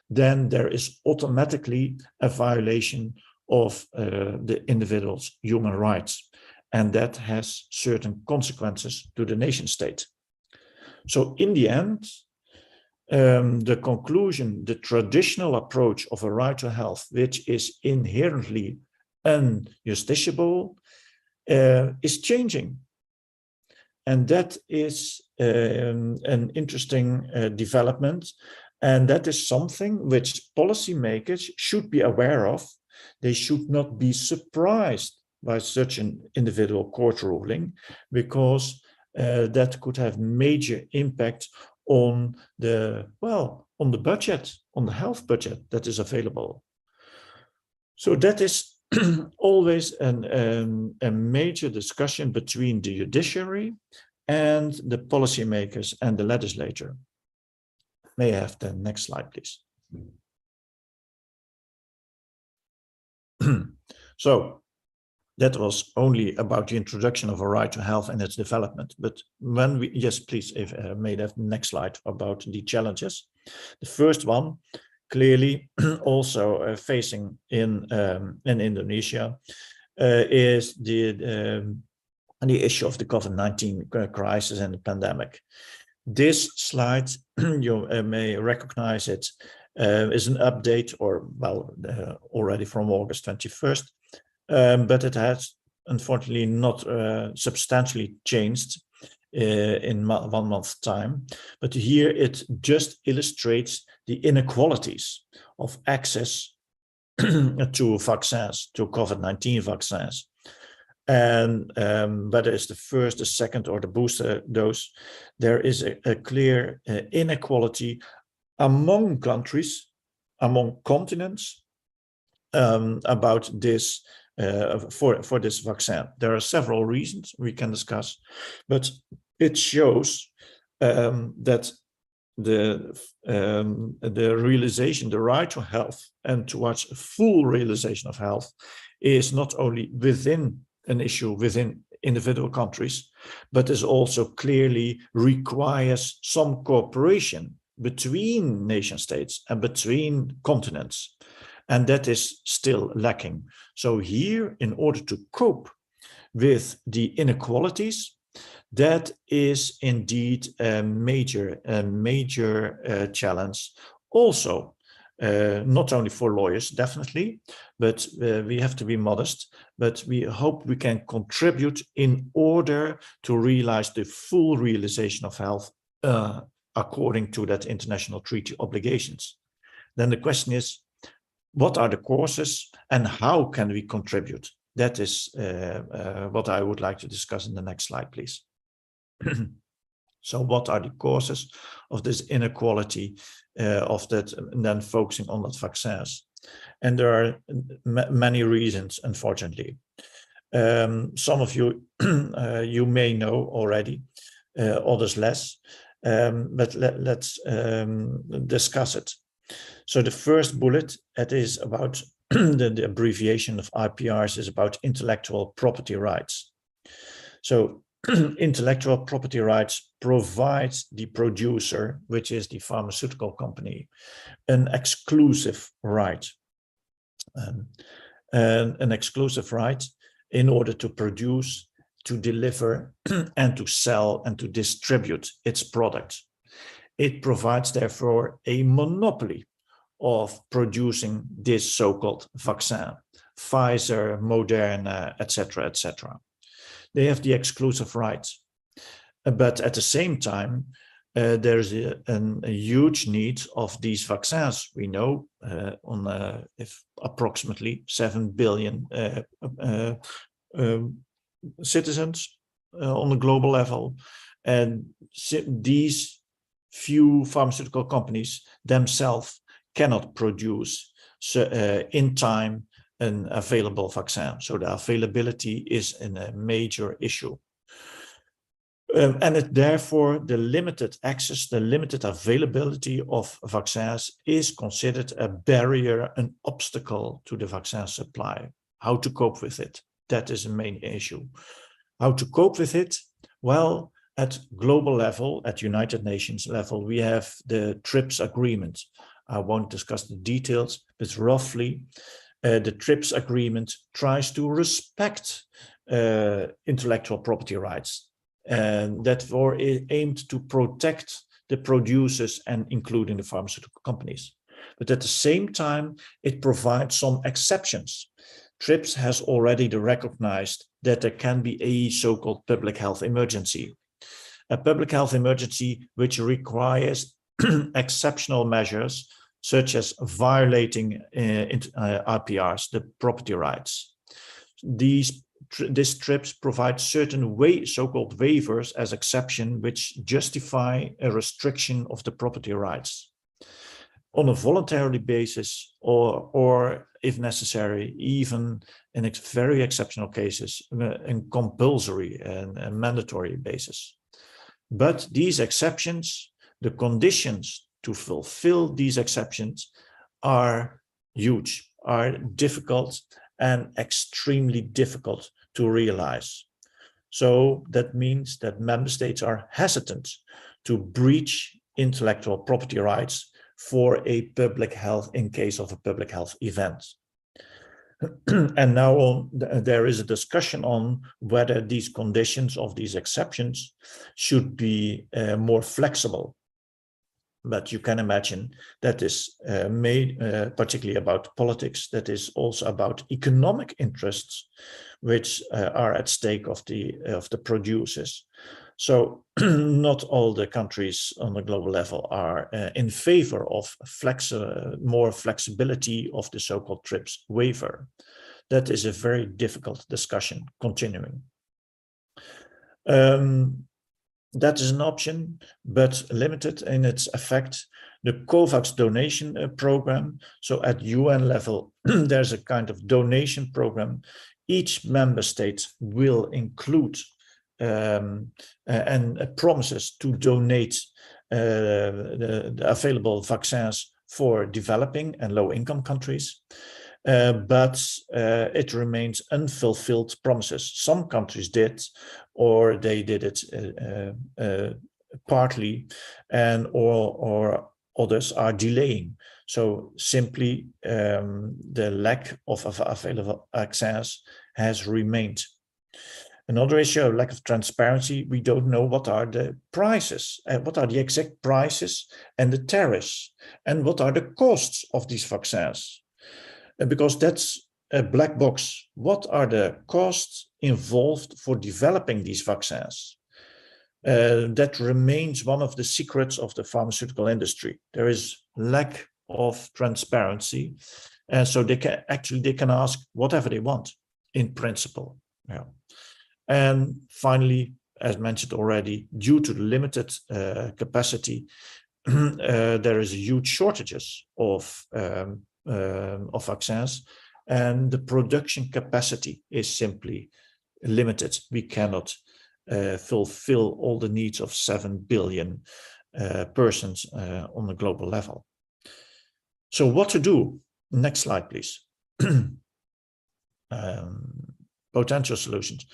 then there is automatically a violation of the individual's human rights, and that has certain consequences to the nation state. So in the end, the conclusion, the traditional approach of a right to health, which is inherently unjusticiable, is changing. And that is an interesting development. And that is something which policymakers should be aware of. They should not be surprised by such an individual court ruling, because that could have major impact on the budget, on the health budget that is available. So that is always a major discussion between the judiciary and the policymakers and the legislature. May I have the next slide, please? So that was only about the introduction of a right to health and its development. But when we, yes, please, if may I have the next slide about the challenges. The first one, clearly also facing in Indonesia, is the issue of the COVID-19 crisis and the pandemic. This slide, you may recognize it, is an update, or well, already from August 21st. But it has unfortunately not substantially changed in 1 month's time, but here it just illustrates the inequalities of access to vaccines, to COVID-19 vaccines. And whether it's the first, the second, or the booster dose, there is a clear inequality among countries, among continents, about this for this vaccine. There are several reasons we can discuss, but it shows that the realization, the right to health and towards full realization of health is not only within an issue within individual countries, but is also clearly requires some cooperation between nation states and between continents. And that is still lacking. So here, in order to cope with the inequalities, that is indeed a major challenge. Also, not only for lawyers, definitely, but we have to be modest, but we hope we can contribute in order to realize the full realization of health according to that international treaty obligations. Then the question is, what are the causes and how can we contribute? That is what I would like to discuss in the next slide, please. So what are the causes of this inequality of that, and then focusing on that vaccines? And there are many reasons, unfortunately. Some of you you may know already, others less, but let's discuss it. So the first bullet, that is about the abbreviation of IPRs, is about intellectual property rights. So intellectual property rights provides the producer, which is the pharmaceutical company, an exclusive right. An exclusive right in order to produce, to deliver, and to sell and to distribute its product. It provides, therefore, a monopoly of producing this so-called vaccine, Pfizer, Moderna, etc., etc. They have the exclusive rights, but at the same time, there's a huge need of these vaccines. We know if approximately 7 billion citizens on a global level, and these few pharmaceutical companies themselves cannot produce in time an available vaccine. So the availability is a major issue. And therefore, the limited access, the limited availability of vaccines is considered a barrier, an obstacle to the vaccine supply. How to cope with it? That is a main issue. How to cope with it? Well, at global level, at United Nations level, we have the TRIPS agreement. I won't discuss the details, but roughly the TRIPS agreement tries to respect intellectual property rights, and therefore it aimed to protect the producers and including the pharmaceutical companies. But at the same time, it provides some exceptions. TRIPS has already recognized that there can be a so-called public health emergency. A public health emergency which requires exceptional measures, such as violating IPRs, the property rights. This TRIPS provides certain so-called waivers as exception, which justify a restriction of the property rights on a voluntary basis, or if necessary, even in very exceptional cases, in compulsory and mandatory basis. But these exceptions, the conditions to fulfill these exceptions are huge, are difficult and extremely difficult to realize. So that means that member states are hesitant to breach intellectual property rights for a public health, in case of a public health event. And now there is a discussion on whether these conditions of these exceptions should be more flexible. But you can imagine that is made particularly about politics, that is also about economic interests, which are at stake of the producers. So not all the countries on the global level are in favor of more flexibility of the so-called TRIPS waiver. That is a very difficult discussion continuing. That is an option, but limited in its effect. The COVAX donation program. So at UN level, there's a kind of donation program. Each member state will include and promises to donate the available vaccines for developing and low-income countries. But it remains unfulfilled promises. Some countries did, or they did it partly, and or others are delaying. So simply the lack of available access has remained. Another issue, lack of transparency. We don't know what are the prices, what are the exact prices and the tariffs, and what are the costs of these vaccines. Because that's a black box. What are the costs involved for developing these vaccines? That remains one of the secrets of the pharmaceutical industry. There is lack of transparency, and so they can ask whatever they want in principle. Yeah. And finally, as mentioned already, due to the limited capacity, there is huge shortages of vaccines, and the production capacity is simply limited. We cannot fulfill all the needs of 7 billion persons on a global level. So what to do? Next slide, please. Potential solutions.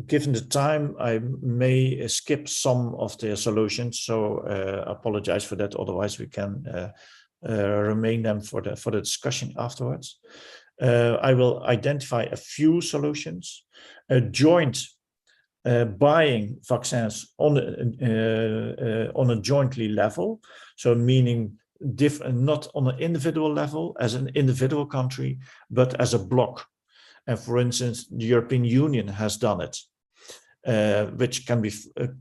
Given the time, I may skip some of the solutions, so apologize for that. Otherwise, we can remain them for the discussion afterwards. I will identify a few solutions. A joint buying vaccines on a jointly level, so meaning not on an individual level as an individual country, but as a bloc. And for instance, the European Union has done it, which can be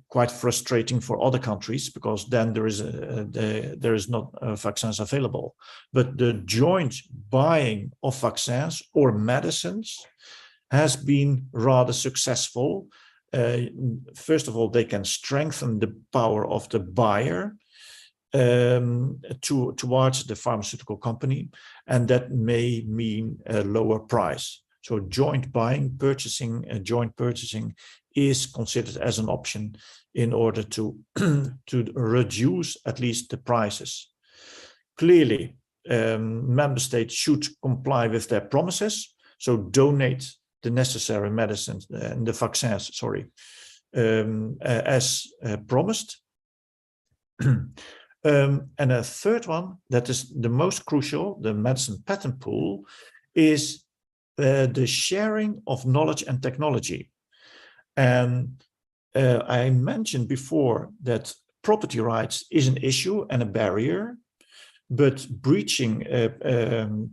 quite frustrating for other countries, because then there is not vaccines available. But the joint buying of vaccines or medicines has been rather successful. First of all, they can strengthen the power of the buyer towards the pharmaceutical company, and that may mean a lower price. So joint buying, joint purchasing is considered as an option in order to reduce at least the prices. Clearly, member states should comply with their promises, so donate the necessary medicines and the vaccines, as promised. And a third one that is the most crucial, the medicine patent pool, is the sharing of knowledge and technology. And I mentioned before that property rights is an issue and a barrier, but breaching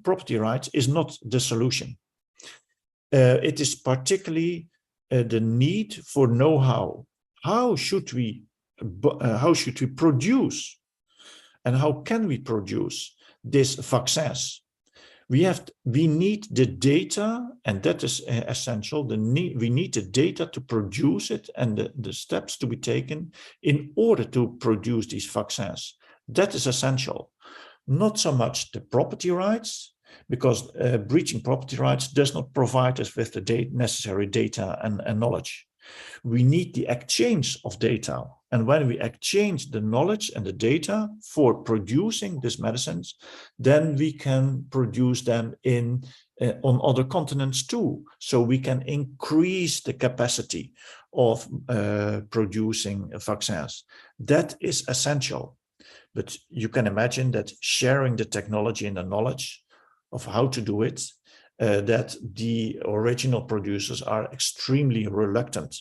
property rights is not the solution. It is particularly the need for know-how. How should we produce, and how can we produce these vaccines? We need the data, and that is essential. We need the data to produce it, and the steps to be taken in order to produce these vaccines. That is essential. Not so much the property rights, because breaching property rights does not provide us with the necessary data and knowledge. We need the exchange of data. And when we exchange the knowledge and the data for producing these medicines, then we can produce them on other continents too. So we can increase the capacity of producing vaccines. That is essential. But you can imagine that sharing the technology and the knowledge of how to do it, that the original producers are extremely reluctant.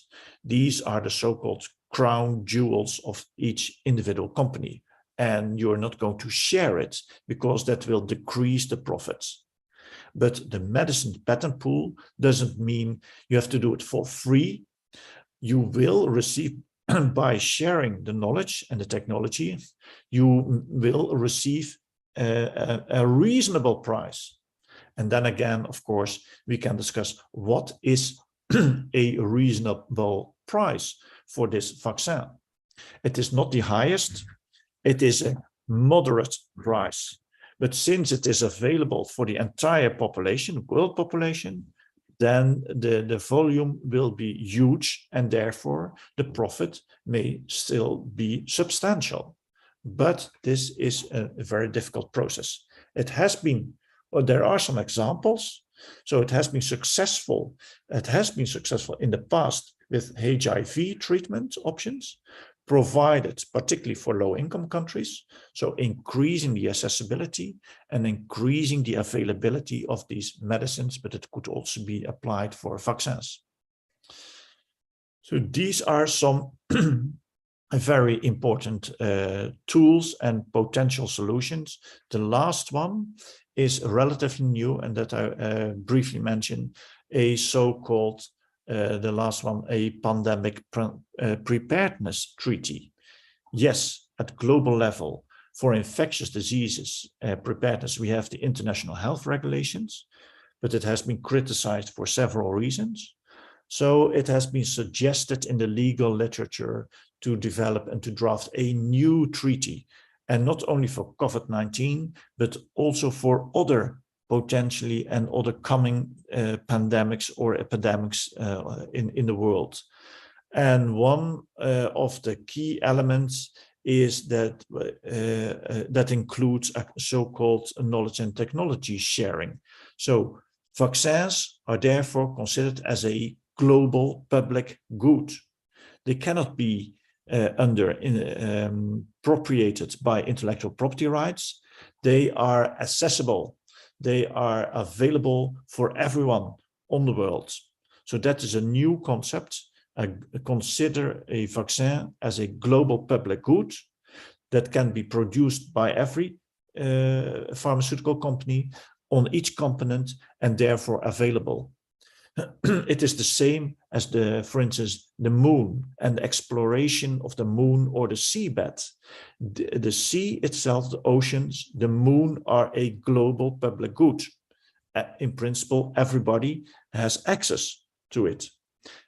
These are the so-called crown jewels of each individual company, and you're not going to share it because that will decrease the profits. But the medicine patent pool doesn't mean you have to do it for free. You will receive, by sharing the knowledge and the technology, you will receive a reasonable price. And then again, of course, we can discuss what is a reasonable price for this vaccine. It is not the highest, it is a moderate price. But since it is available for the entire population, world population, then the volume will be huge, and therefore the profit may still be substantial. But this is a very difficult process. It has been, or there are some examples. So it has been successful. It has been successful in the past with HIV treatment options, provided particularly for low-income countries. So increasing the accessibility and increasing the availability of these medicines, but it could also be applied for vaccines. So these are some very important tools and potential solutions. The last one is relatively new, and that I briefly mentioned, a so-called, the last one, a pandemic preparedness treaty. Yes, at global level, for infectious diseases preparedness, we have the international health regulations, but it has been criticized for several reasons. So it has been suggested in the legal literature to develop and to draft a new treaty, and not only for COVID-19, but also for other potentially and other coming pandemics or epidemics in the world. And one of the key elements is that that includes a so-called knowledge and technology sharing. So vaccines are therefore considered as a global public good. They cannot be appropriated by intellectual property rights. They are accessible. They are available for everyone on the world. So that is a new concept. Consider a vaccine as a global public good that can be produced by every pharmaceutical company on each continent and therefore available. It is the same as for instance, the moon and the exploration of the moon or the seabed. The sea itself, the oceans, the moon are a global public good. In principle, everybody has access to it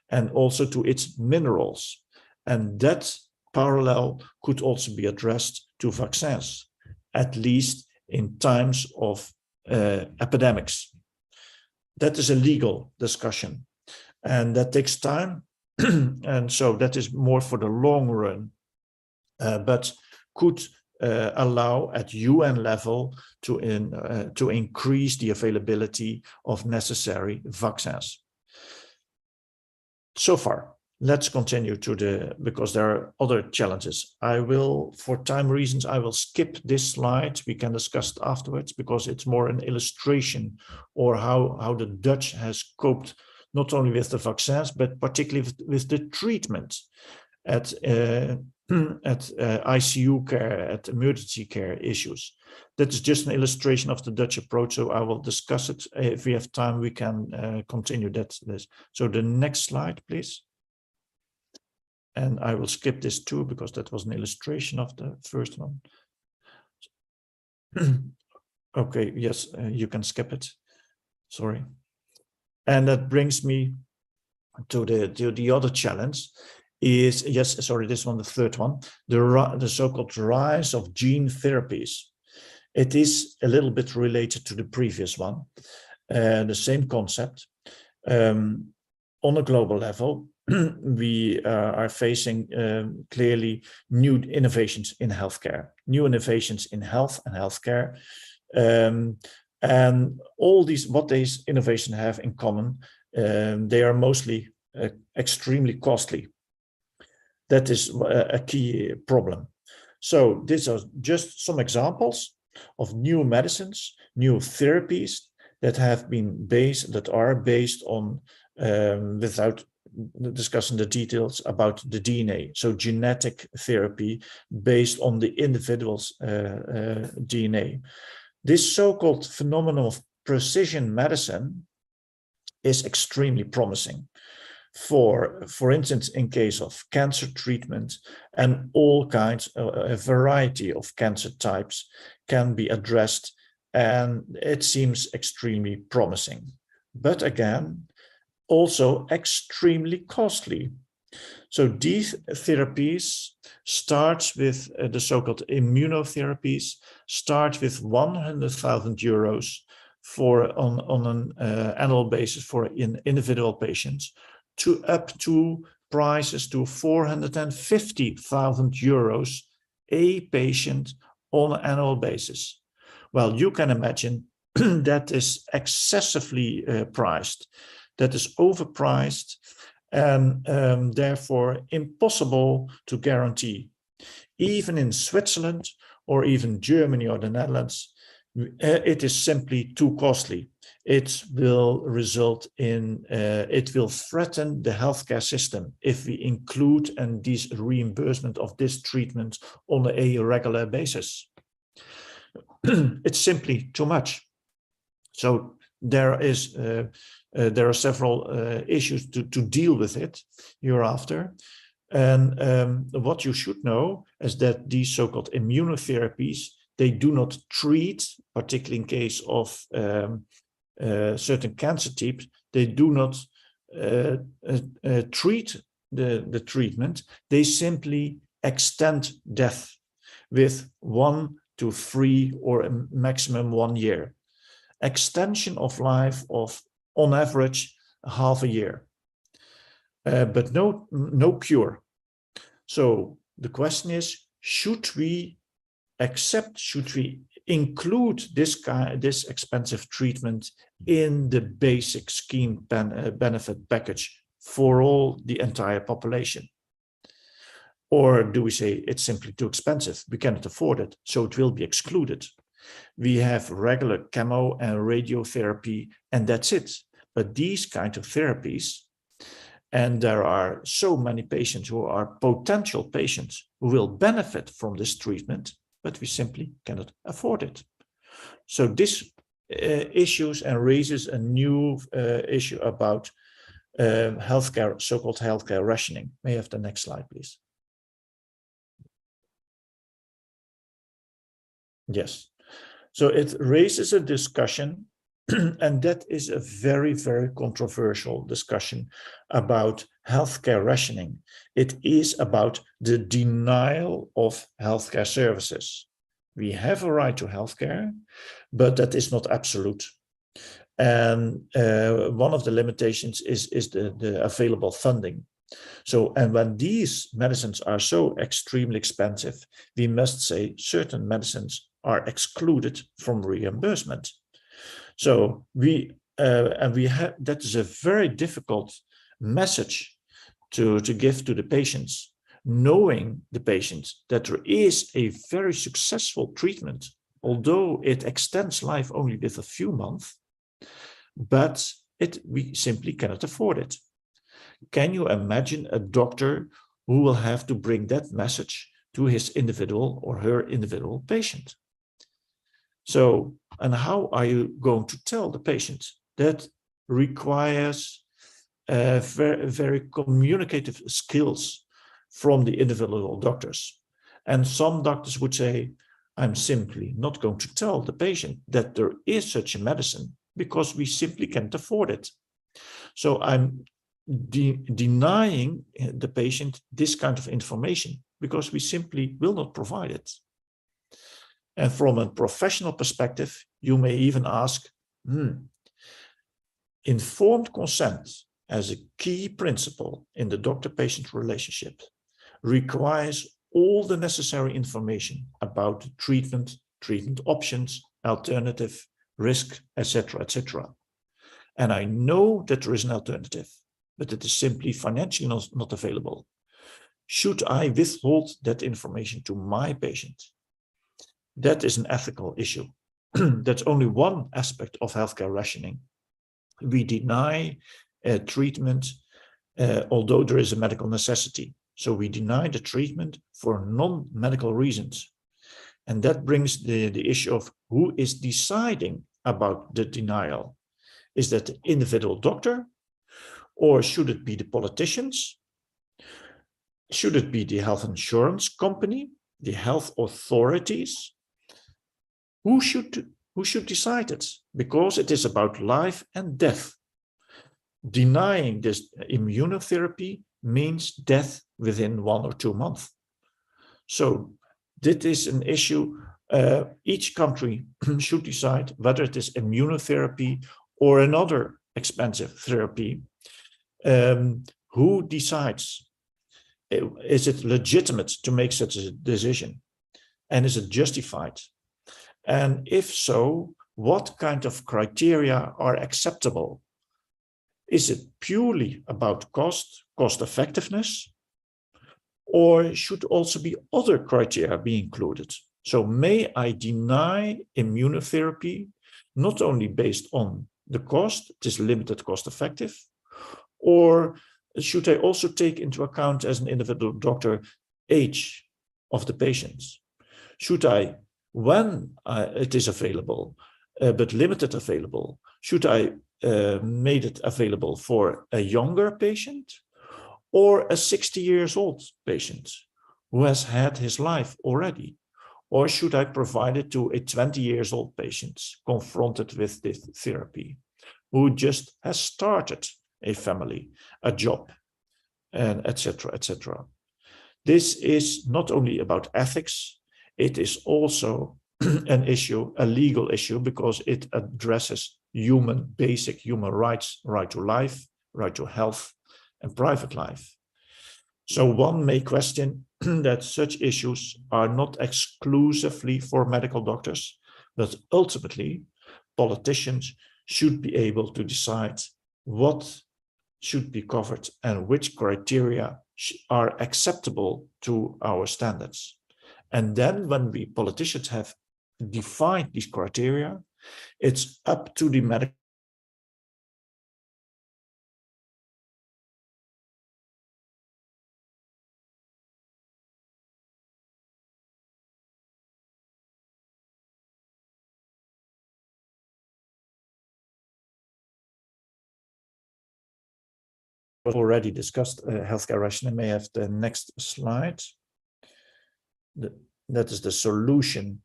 and also to its minerals. And that parallel could also be addressed to vaccines, at least in times of epidemics. That is a legal discussion, and that takes time. And so that is more for the long run, but could allow at UN level to increase the availability of necessary vaccines. So far, let's continue because there are other challenges. I will, for time reasons, I will skip this slide. We can discuss it afterwards because it's more an illustration or how the Dutch has coped not only with the vaccines, but particularly with the treatment at ICU care, at emergency care issues. That is just an illustration of the Dutch approach, so I will discuss it. If we have time, we can continue this. So the next slide, please. And I will skip this too, because that was an illustration of the first one. Okay, yes, you can skip it. Sorry. And that brings me to the other challenge is, yes, sorry, this one, the third one, the so-called rise of gene therapies. It is a little bit related to the previous one, the same concept. On a global level, we are facing clearly new innovations in healthcare, new innovations in health and healthcare. And all these, what these innovations have in common, they are mostly extremely costly. That is a key problem. So these are just some examples of new medicines, new therapies that have been based, that are based on without discussing the details about the DNA, so genetic therapy based on the individual's DNA. This so-called phenomenon of precision medicine is extremely promising. For instance, in case of cancer treatment, and all kinds, a variety of cancer types can be addressed, and it seems extremely promising. But again, also extremely costly. So these therapies start with the so-called immunotherapies, start with 100,000 euros on an annual basis for individual patients, to up to prices to 450,000 euros a patient on an annual basis. Well, you can imagine that is excessively priced, that is overpriced, and therefore impossible to guarantee. Even in Switzerland or even Germany or the Netherlands, it is simply too costly. It will result in, it will threaten the healthcare system if we include and this reimbursement of this treatment on a regular basis. It's simply too much. So there are several issues to deal with it hereafter. And what you should know is that these so-called immunotherapies, they do not treat, particularly in case of certain cancer types, they do not treat the treatment, they simply extend death with 1 to 3 or a maximum 1 year. Extension of life of, on average, half a year, but no cure. So the question is, should we include this expensive treatment in the basic scheme benefit package for all the entire population? Or do we say it's simply too expensive, we cannot afford it, so it will be excluded? We have regular chemo and radiotherapy, and that's it. But these kind of therapies, and there are so many patients who are potential patients who will benefit from this treatment, but we simply cannot afford it. So this issues and raises a new issue about healthcare, so-called healthcare rationing. May I have the next slide, please? Yes. So it raises a discussion, and that is a very, very controversial discussion about healthcare rationing. It is about the denial of healthcare services. We have a right to healthcare, but that is not absolute. And one of the limitations is the available funding. So, and when these medicines are so extremely expensive, we must say certain medicines are excluded from reimbursement. So that is a very difficult message to give to the patients, knowing the patients that there is a very successful treatment, although it extends life only with a few months, but we simply cannot afford it. Can you imagine a doctor who will have to bring that message to his individual or her individual patient? So, and how are you going to tell the patient? That requires very, very communicative skills from the individual doctors. And some doctors would say, I'm simply not going to tell the patient that there is such a medicine because we simply can't afford it. So I'm denying the patient this kind of information because we simply will not provide it. And from a professional perspective, you may even ask, informed consent as a key principle in the doctor-patient relationship requires all the necessary information about treatment, treatment options, alternative, risk, etc., etc. And I know that there is an alternative, but it is simply financially not available. Should I withhold that information to my patient? That is an ethical issue. That's only one aspect of healthcare rationing. We deny treatment although there is a medical necessity. So we deny the treatment for non-medical reasons. And that brings the issue of who is deciding about the denial. Is that the individual doctor, or should it be the politicians? Should it be the health insurance company, the health authorities? Who should decide it? Because it is about life and death. Denying this immunotherapy means death within 1 or 2 months. So this is an issue. Each country should decide whether it is immunotherapy or another expensive therapy. Who decides? Is it legitimate to make such a decision? And is it justified? And if so, what kind of criteria are acceptable? Is it purely about cost effectiveness? Or should also be other criteria be included? So may I deny immunotherapy not only based on the cost, it is limited cost effective, or should I also take into account as an individual doctor age of the patients? Should I, when it is available, but limited available, should I make it available for a younger patient or a 60 years old patient who has had his life already? Or should I provide it to a 20 years old patient confronted with this therapy, who just has started a family, a job, and etc., etc. This is not only about ethics, it is also an issue, a legal issue, because it addresses basic human rights, right to life, right to health, and private life. So one may question that such issues are not exclusively for medical doctors, but ultimately politicians should be able to decide what should be covered and which criteria are acceptable to our standards. And then when we politicians have defined these criteria, it's up to the medical already discussed healthcare rationing. May I have the next slide? That is the solution.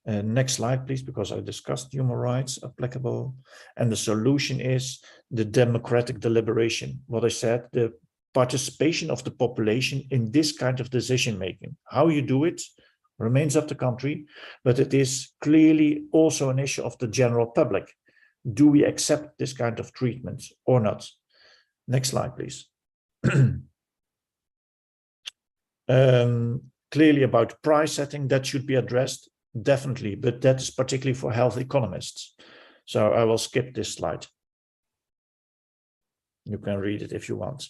Next slide, please, because I discussed human rights applicable. And the solution is the democratic deliberation. What I said, the participation of the population in this kind of decision making. How you do it remains up to country, but it is clearly also an issue of the general public. Do we accept this kind of treatment or not? Next slide, please. Clearly about price setting, that should be addressed, definitely, but that is particularly for health economists. So I will skip this slide. You can read it if you want.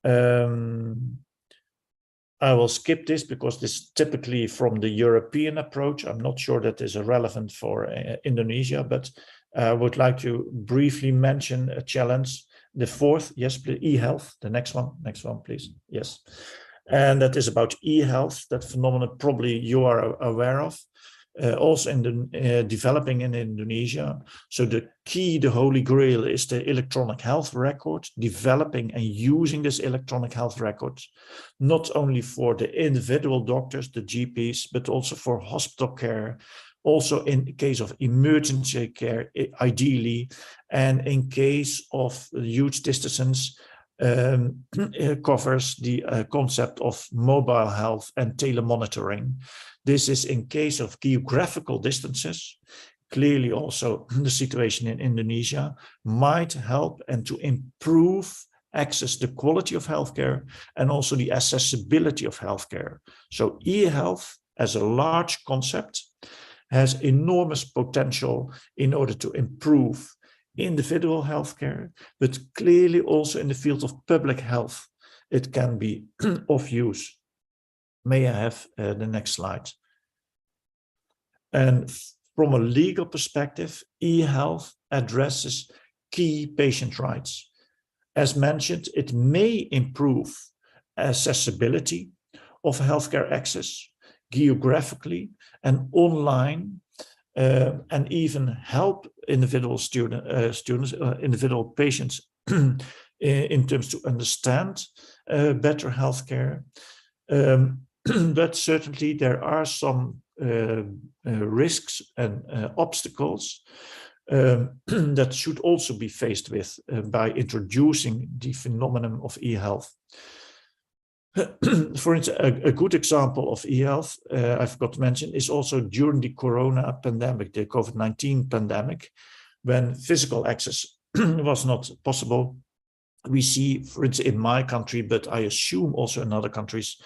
I will skip this because this is typically from the European approach. I'm not sure that is relevant for Indonesia, but I would like to briefly mention a challenge. The fourth, yes, please, e-health, the next one, please, yes. And that is about e-health, that phenomenon probably you are aware of, also in the developing in Indonesia. So the key, the holy grail is the electronic health record, developing and using this electronic health record, not only for the individual doctors, the GPs, but also for hospital care, also in case of emergency care, ideally, and in case of huge distances, covers the concept of mobile health and telemonitoring. This is in case of geographical distances. Clearly also the situation in Indonesia might help and to improve access, the quality of healthcare, and also the accessibility of healthcare. So e-health as a large concept has enormous potential in order to improve individual healthcare, but clearly also in the field of public health, it can be of use. May I have the next slide? And from a legal perspective, e-health addresses key patient rights. As mentioned, it may improve accessibility of healthcare access geographically and online, and even help individual individual patients in terms to understand better healthcare. But certainly there are some risks and obstacles that should also be faced with by introducing the phenomenon of e-health. For instance, a good example of e-health I forgot to mention is also during the corona pandemic, the COVID-19 pandemic, when physical access was not possible. We see, for instance, in my country, but I assume also in other countries,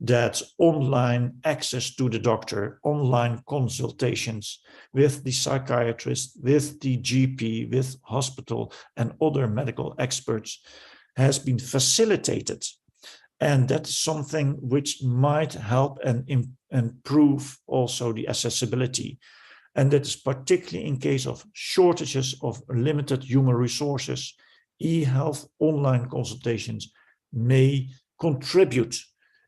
that online access to the doctor, online consultations with the psychiatrist, with the GP, with hospital and other medical experts has been facilitated. And that's something which might help and improve also the accessibility. And that is particularly in case of shortages of limited human resources. E-health online consultations may contribute.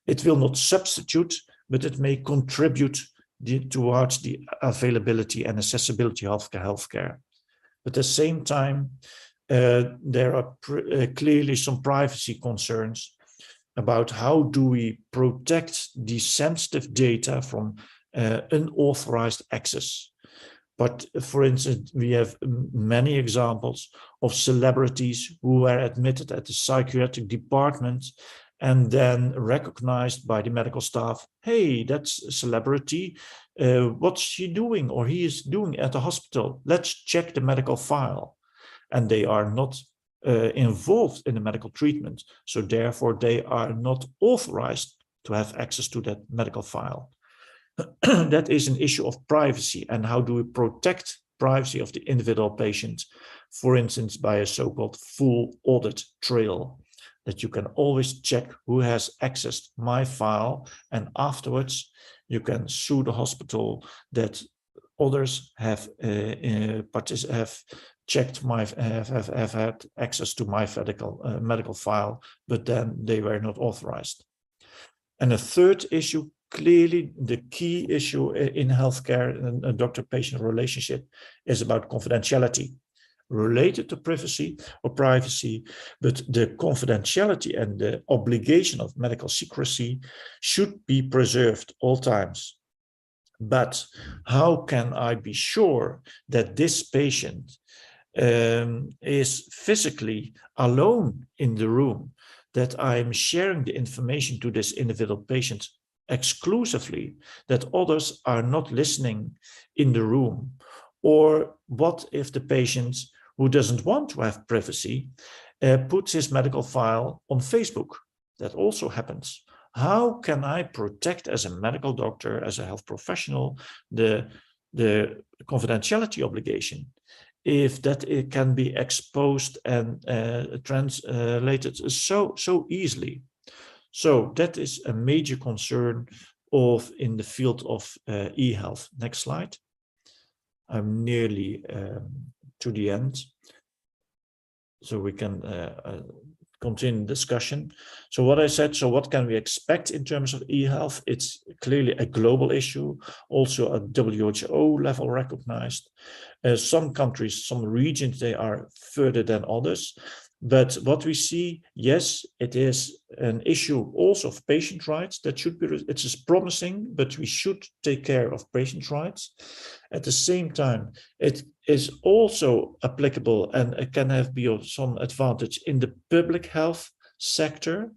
It will not substitute, but it may contribute towards the availability and accessibility of healthcare. But at the same time, there are clearly some privacy concerns about how do we protect the sensitive data from unauthorized access. But for instance, we have many examples of celebrities who were admitted at the psychiatric department and then recognized by the medical staff, hey, that's a celebrity, what's she doing or he is doing at the hospital? Let's check the medical file. And they are not involved in the medical treatment. So therefore they are not authorized to have access to that medical file. That is an issue of privacy, and how do we protect privacy of the individual patient, for instance, by a so-called full audit trail, that you can always check who has accessed my file, and afterwards you can sue the hospital that others have checked have had access to my medical file, but then they were not authorized. And a third issue, clearly the key issue in healthcare and a doctor-patient relationship, is about confidentiality, related to privacy, but the confidentiality and the obligation of medical secrecy should be preserved all times. But how can I be sure that this patient is physically alone in the room, that I'm sharing the information to this individual patient exclusively, that others are not listening in the room? Or what if the patient who doesn't want to have privacy puts his medical file on Facebook? That also happens. How can I protect, as a medical doctor, as a health professional, the confidentiality obligation, if that it can be exposed and translated so easily? So that is a major concern in the field of e-health. Next slide. I'm nearly to the end, so we can continue discussion. So what I said, so what can we expect in terms of e-health? It's clearly a global issue, also at WHO level recognized. Some countries, some regions, they are further than others. But what we see, yes, it is an issue also of patient rights that should be, it is promising, but we should take care of patient rights. At the same time, it is also applicable and it can have some advantage in the public health sector.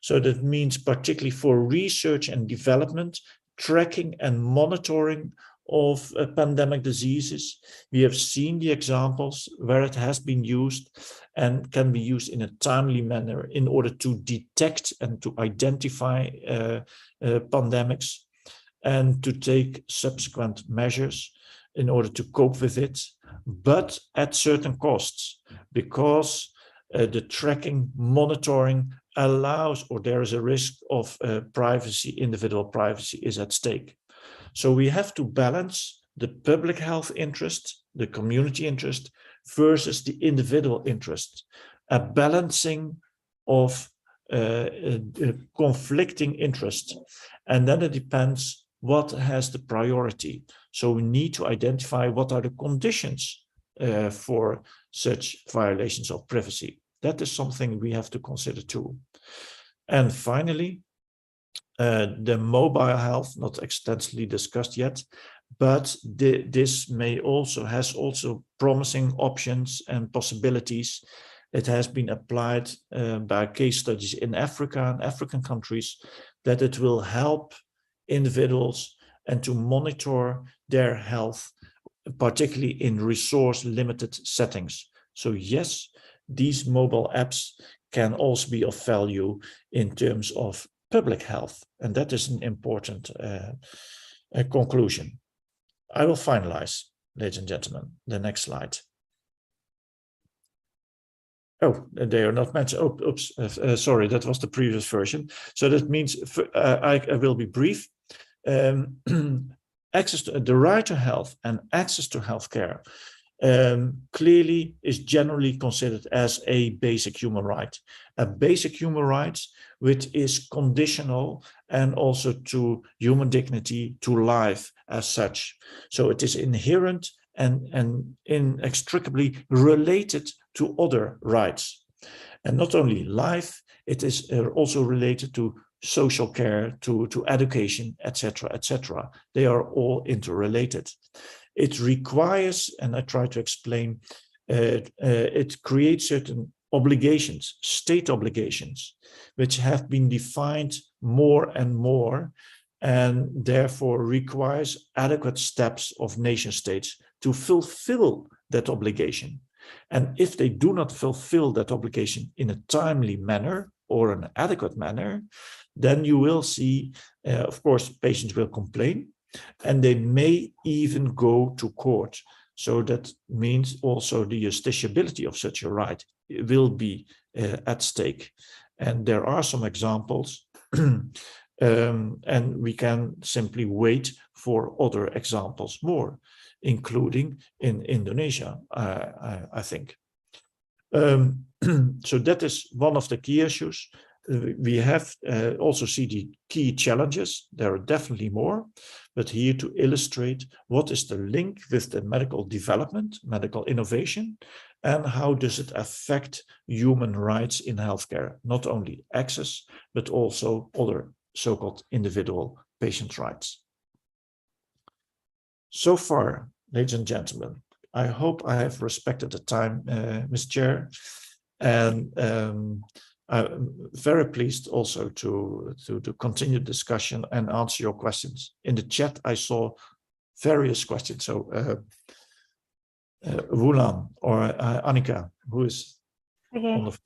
So that means particularly for research and development, tracking and monitoring of pandemic diseases. We have seen the examples where it has been used and can be used in a timely manner in order to detect and to identify pandemics and to take subsequent measures in order to cope with it, but at certain costs, because the tracking, monitoring allows, or there is a risk of privacy, individual privacy is at stake. So we have to balance the public health interest, the community interest, versus the individual interest. a balancing of conflicting interests. And then it depends what has the priority. So we need to identify what are the conditions for such violations of privacy. That is something we have to consider too. And finally, the mobile health, not extensively discussed yet, but this has also promising options and possibilities. It has been applied by case studies in Africa and African countries, that it will help individuals and to monitor their health, particularly in resource-limited settings. So yes, these mobile apps can also be of value in terms of public health, and that is an important conclusion. I will finalize, ladies and gentlemen. The next slide. Oh, they are not mentioned. Oh, oops, sorry, that was the previous version. So that means I will be brief. Access to the right to health and access to healthcare clearly is generally considered as a basic human right. A basic human right which is conditional and also to human dignity, to life as such. So it is inherent and inextricably related to other rights. And not only life, it is also related to social care, to education, etc., etc. They are all interrelated. It requires, and I try to explain, it creates certain obligations, state obligations, which have been defined more and more, and therefore requires adequate steps of nation states to fulfill that obligation. And if they do not fulfill that obligation in a timely manner or an adequate manner, then you will see, of course, patients will complain, and they may even go to court. So that means also the justiciability of such a right will be at stake. And there are some examples, and we can simply wait for other examples more, including in Indonesia, I think. So that is one of the key issues. We have also see the key challenges. There are definitely more, but here to illustrate what is the link with the medical development, medical innovation, and how does it affect human rights in healthcare, not only access, but also other so-called individual patient rights. So far, ladies and gentlemen, I hope I have respected the time, Ms. Chair, and I'm very pleased also to continue discussion and answer your questions. In the chat, I saw various questions. So Wulan or Annika, who is on the...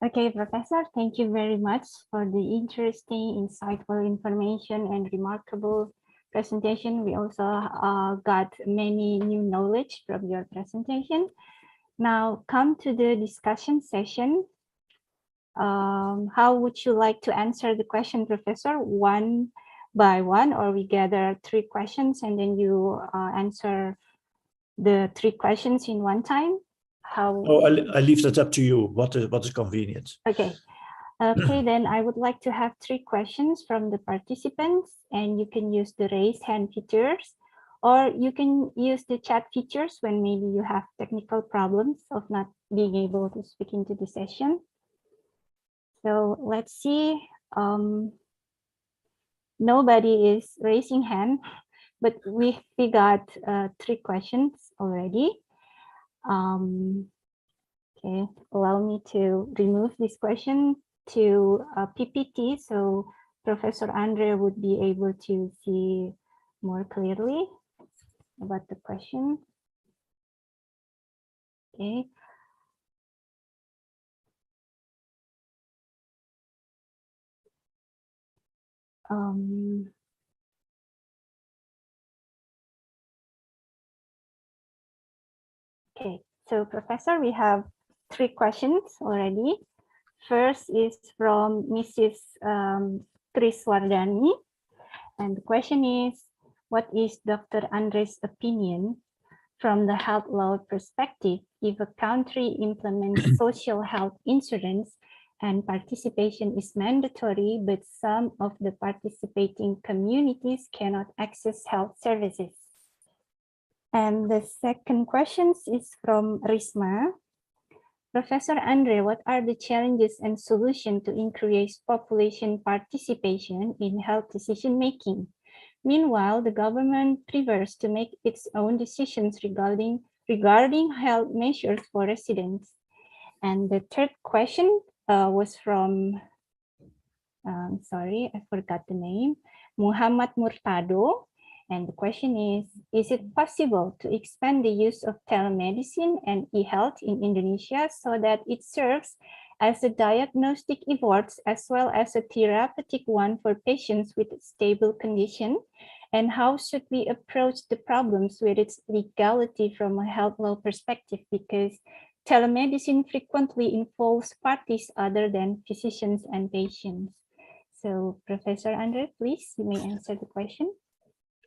Okay, Professor, thank you very much for the interesting, insightful information and remarkable presentation. We also got many new knowledge from your presentation. Now come to the discussion session. How would you like to answer the question, Professor? One by one, or we gather 3 questions and then you answer the 3 questions in one time? How? Oh, I leave that up to you. What is convenient? Okay. Okay, then I would like to have 3 questions from the participants, and you can use the raise hand features, or you can use the chat features when maybe you have technical problems of not being able to speak into the session. So let's see. Nobody is raising hand, but we got 3 questions already. Okay, allow me to remove this question to PPT so Professor Andre would be able to see more clearly about the question. Okay. Okay, so Professor, we have 3 questions already. First is from Mrs. Triswardani, and the question is, what is Dr. Andre's opinion From the health law perspective, if a country implements social health insurance and participation is mandatory, but some of the participating communities cannot access health services. And the second question is from Risma. Professor Andre, what are the challenges and solutions to increase population participation in health decision-making? Meanwhile, the government prefers to make its own decisions regarding health measures for residents. And the third question was from, sorry, I forgot the name, Muhammad Murtado. And the question is it possible to expand the use of telemedicine and e-health in Indonesia so that it serves as a diagnostic effort as well as a therapeutic one for patients with stable condition? And how should we approach the problems with its legality from a health law perspective? Because telemedicine frequently involves parties other than physicians and patients. So Professor Andre, please, you may answer the question.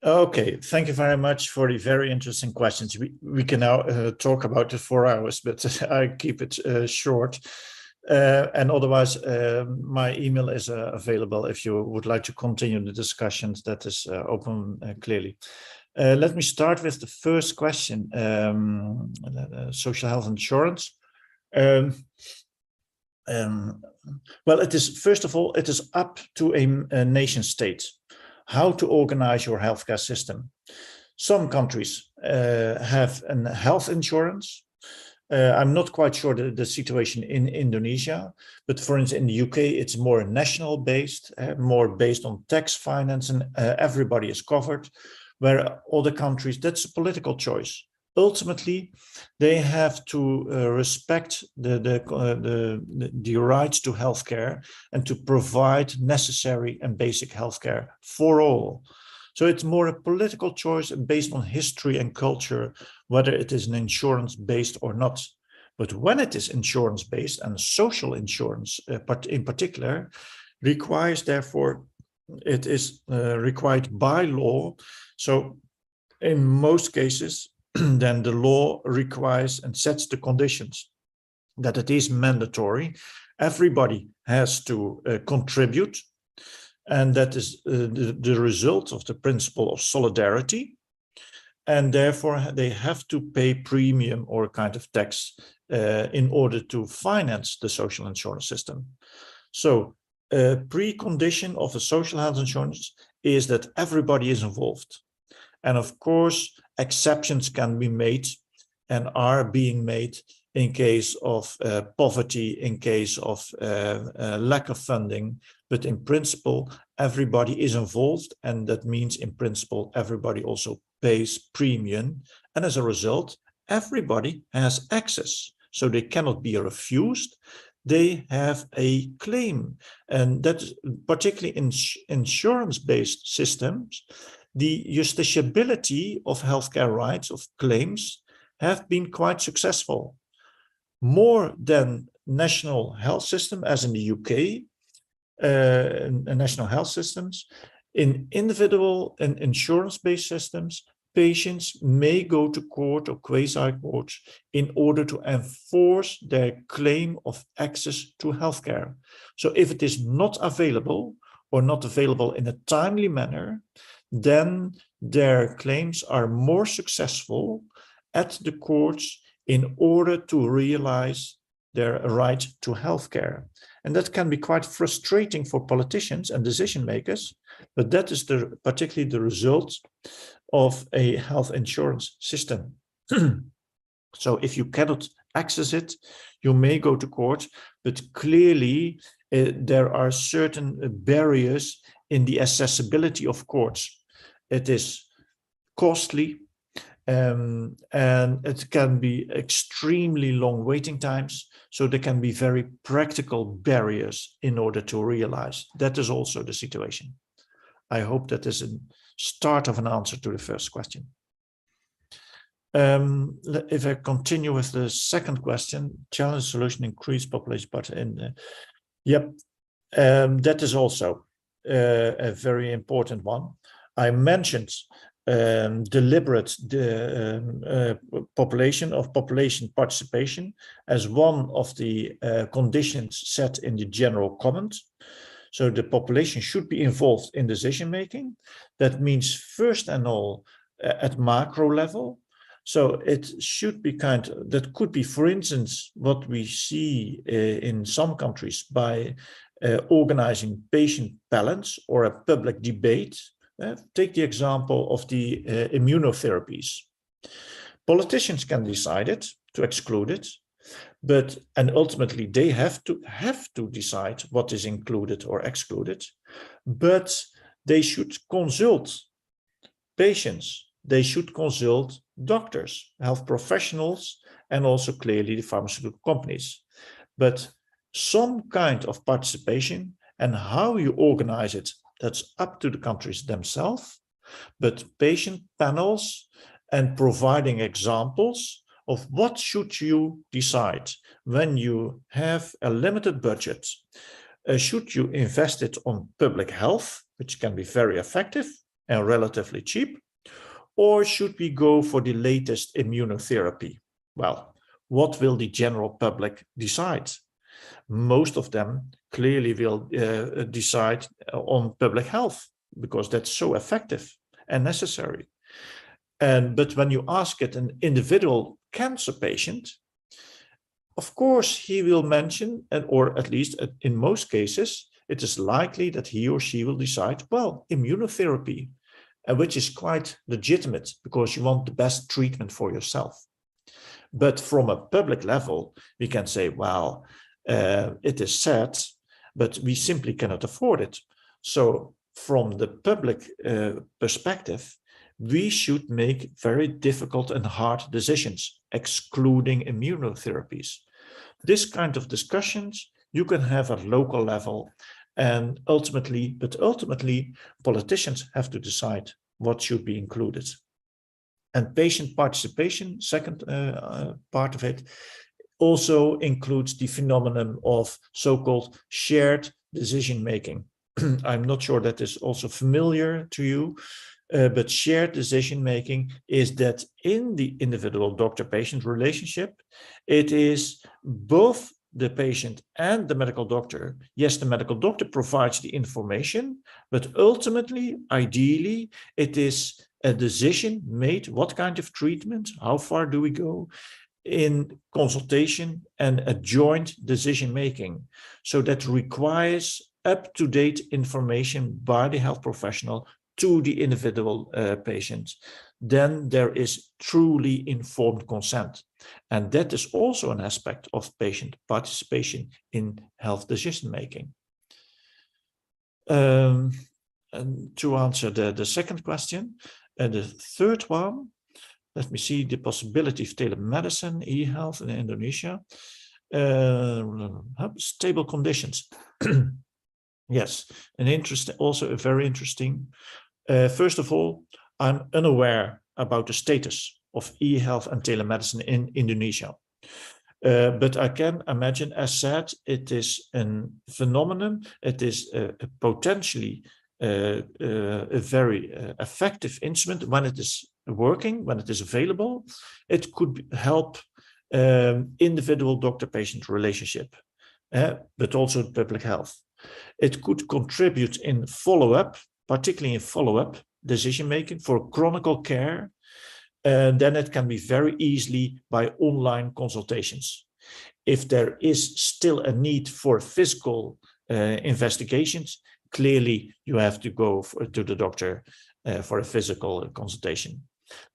Okay, thank you very much for the very interesting questions. We can now talk about it for hours, but I keep it short. And otherwise, my email is available if you would like to continue the discussions. That is open clearly. Let me start with the first question, social health insurance. Well, it is, first of all, it is up to a nation state how to organize your healthcare system. Some countries have a health insurance. I'm not quite sure the situation in Indonesia, but for instance, in the UK, it's more national based, more based on tax finance, and everybody is covered, where other countries, that's a political choice. Ultimately, they have to respect the rights to healthcare and to provide necessary and basic healthcare for all. So it's more a political choice based on history and culture, whether it is an insurance based or not. But when it is insurance based, and social insurance in particular, requires, therefore, it is required by law. So in most cases, then the law requires and sets the conditions that it is mandatory. Everybody has to contribute, and that is the result of the principle of solidarity. And therefore, they have to pay premium or kind of tax in order to finance the social insurance system. So a precondition of a social health insurance is that everybody is involved. And of course, exceptions can be made and are being made in case of poverty, in case of lack of funding. But in principle, everybody is involved. And that means in principle, everybody also pays premium. And as a result, everybody has access. So they cannot be refused. They have a claim. And that's particularly in insurance-based systems, the justiciability of healthcare rights, of claims, have been quite successful. More than national health system, as in the UK, national health systems, in individual and insurance-based systems, patients may go to court or quasi-courts in order to enforce their claim of access to healthcare. So if it is not available or not available in a timely manner, then their claims are more successful at the courts in order to realize their right to healthcare. And that can be quite frustrating for politicians and decision makers, but that is particularly the result of a health insurance system. So if you cannot access it, you may go to court, but clearly there are certain barriers in the accessibility of courts. It is costly, and it can be extremely long waiting times. So there can be very practical barriers in order to realize. That is also the situation. I hope that is a start of an answer to the first question. If I continue with the second question, challenge solution, increase population, but that is also a very important one. I mentioned deliberate population participation as one of the conditions set in the general comment. So the population should be involved in decision making. That means first and all at macro level. So it should be that could be, for instance, what we see in some countries by organizing patient balance or a public debate. Take the example of the immunotherapies. Politicians can decide it, to exclude it, and ultimately they have to decide what is included or excluded, but they should consult patients, they should consult doctors, health professionals, and also clearly the pharmaceutical companies. But some kind of participation, and how you organize it, that's up to the countries themselves, but patient panels and providing examples of what should you decide when you have a limited budget. Should you invest it on public health, which can be very effective and relatively cheap, or should we go for the latest immunotherapy? Well, what will the general public decide? Most of them clearly will decide on public health because that's so effective and necessary. But when you ask it an individual cancer patient, of course he will mention, or at least in most cases, it is likely that he or she will decide, well, immunotherapy, which is quite legitimate because you want the best treatment for yourself. But from a public level, we can say, well, it is sad, but we simply cannot afford it. So from the public perspective, we should make very difficult and hard decisions, excluding immunotherapies. This kind of discussions you can have at local level, and ultimately politicians have to decide what should be included. And patient participation, second part of it, also includes the phenomenon of so-called shared decision making. I'm not sure that is also familiar to you, but shared decision making is that in the individual doctor-patient relationship, it is both the patient and the medical doctor. Yes, the medical doctor provides the information, but ultimately, ideally, it is a decision made, what kind of treatment, how far do we go, in consultation and a joint decision making. So that requires up-to-date information by the health professional to the individual patient. Then there is truly informed consent. And that is also an aspect of patient participation in health decision making. And to answer the second question, the third one, let me see, the possibility of telemedicine, e-health in Indonesia. Stable conditions. Yes, also a very interesting. First of all, I'm unaware about the status of e-health and telemedicine in Indonesia. But I can imagine, as said, it is a phenomenon. It is potentially a very effective instrument when it is working, when it is available. It could help individual doctor-patient relationship, but also public health. It could contribute in follow-up, particularly in follow-up decision-making for chronic care. Then it can be very easily by online consultations. If there is still a need for physical investigations, clearly you have to go to the doctor for a physical consultation.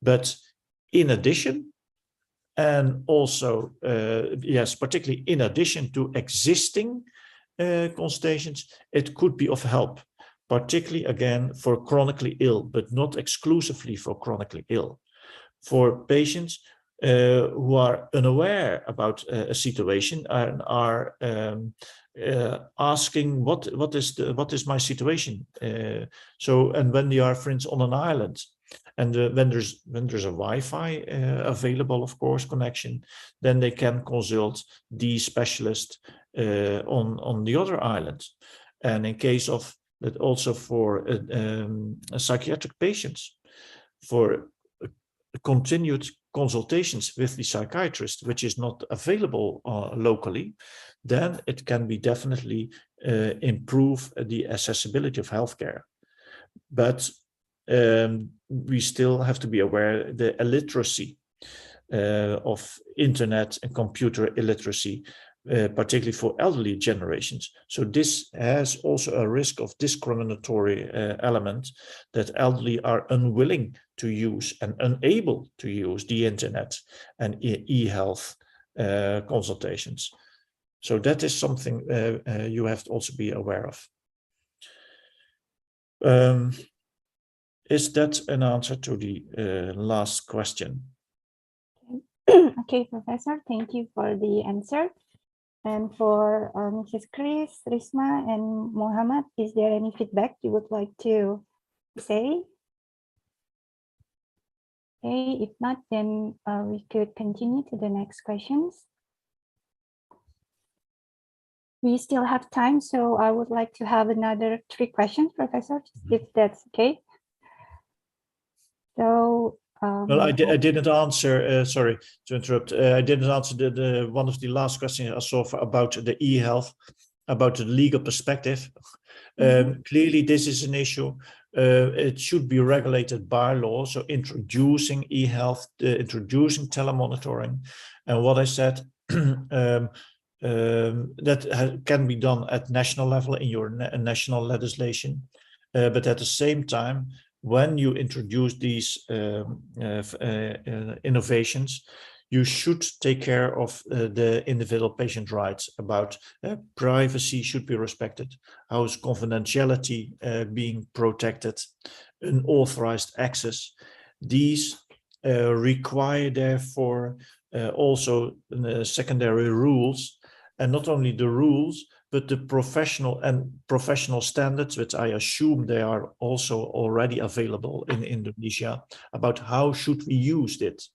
But in addition, and also, yes, particularly in addition to existing consultations, it could be of help, particularly again for chronically ill, but not exclusively for chronically ill. For patients who are unaware about a situation and are asking what is my situation. And when they are, for instance, on an island, and when there's a Wi-Fi available, of course, connection, then they can consult the specialist on the other island. And in case of that, also for psychiatric patients, for continued consultations with the psychiatrist, which is not available locally, then it can be definitely improve the accessibility of healthcare. But we still have to be aware the illiteracy of internet and computer illiteracy, particularly for elderly generations. So this has also a risk of discriminatory element, that elderly are unwilling to use and unable to use the internet and e-health consultations. So that is something you have to also be aware of. Is that an answer to the last question? Okay, Professor, thank you for the answer. And for Mrs. Chris, Risma, and Mohammed, is there any feedback you would like to say? Okay, if not, then we could continue to the next questions. We still have time, so I would like to have another 3 questions, Professor, if that's okay. So, well, I didn't answer, sorry to interrupt, I didn't answer the one of the last questions I saw about the e-health, about the legal perspective. Clearly, this is an issue. It should be regulated by law. So introducing e-health, introducing telemonitoring. And what I said, that can be done at national level in your national legislation. But at the same time, when you introduce these innovations, you should take care of the individual patient rights, about privacy should be respected, how is confidentiality being protected, unauthorized access. These require therefore also secondary rules, and not only the rules, but the professional standards, which I assume they are also already available in Indonesia, about how should we use it.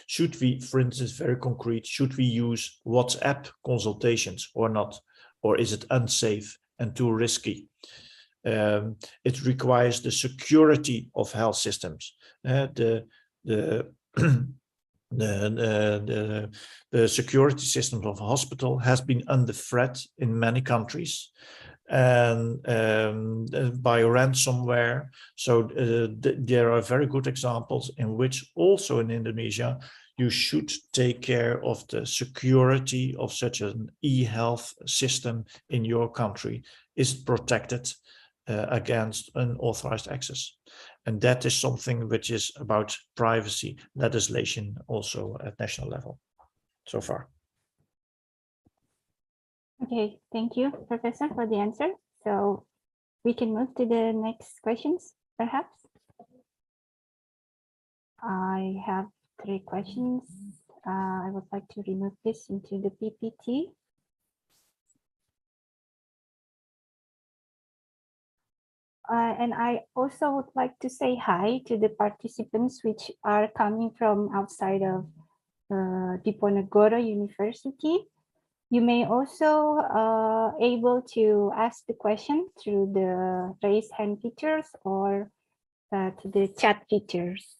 Should we, for instance, very concrete, should we use WhatsApp consultations or not? Or is it unsafe and too risky? It requires the security of health systems. The security system of a hospital has been under threat in many countries, and by ransomware. So there are very good examples in which also in Indonesia you should take care of the security of such an e-health system in your country is protected against unauthorized access. And that is something which is about privacy legislation also at national level so far. Okay, thank you, Professor, for the answer. So we can move to the next questions, perhaps. I have 3 questions. I would like to remove this into the PPT. And I also would like to say hi to the participants which are coming from outside of Diponegoro University. You may also able to ask the question through the raise hand features or to the chat features.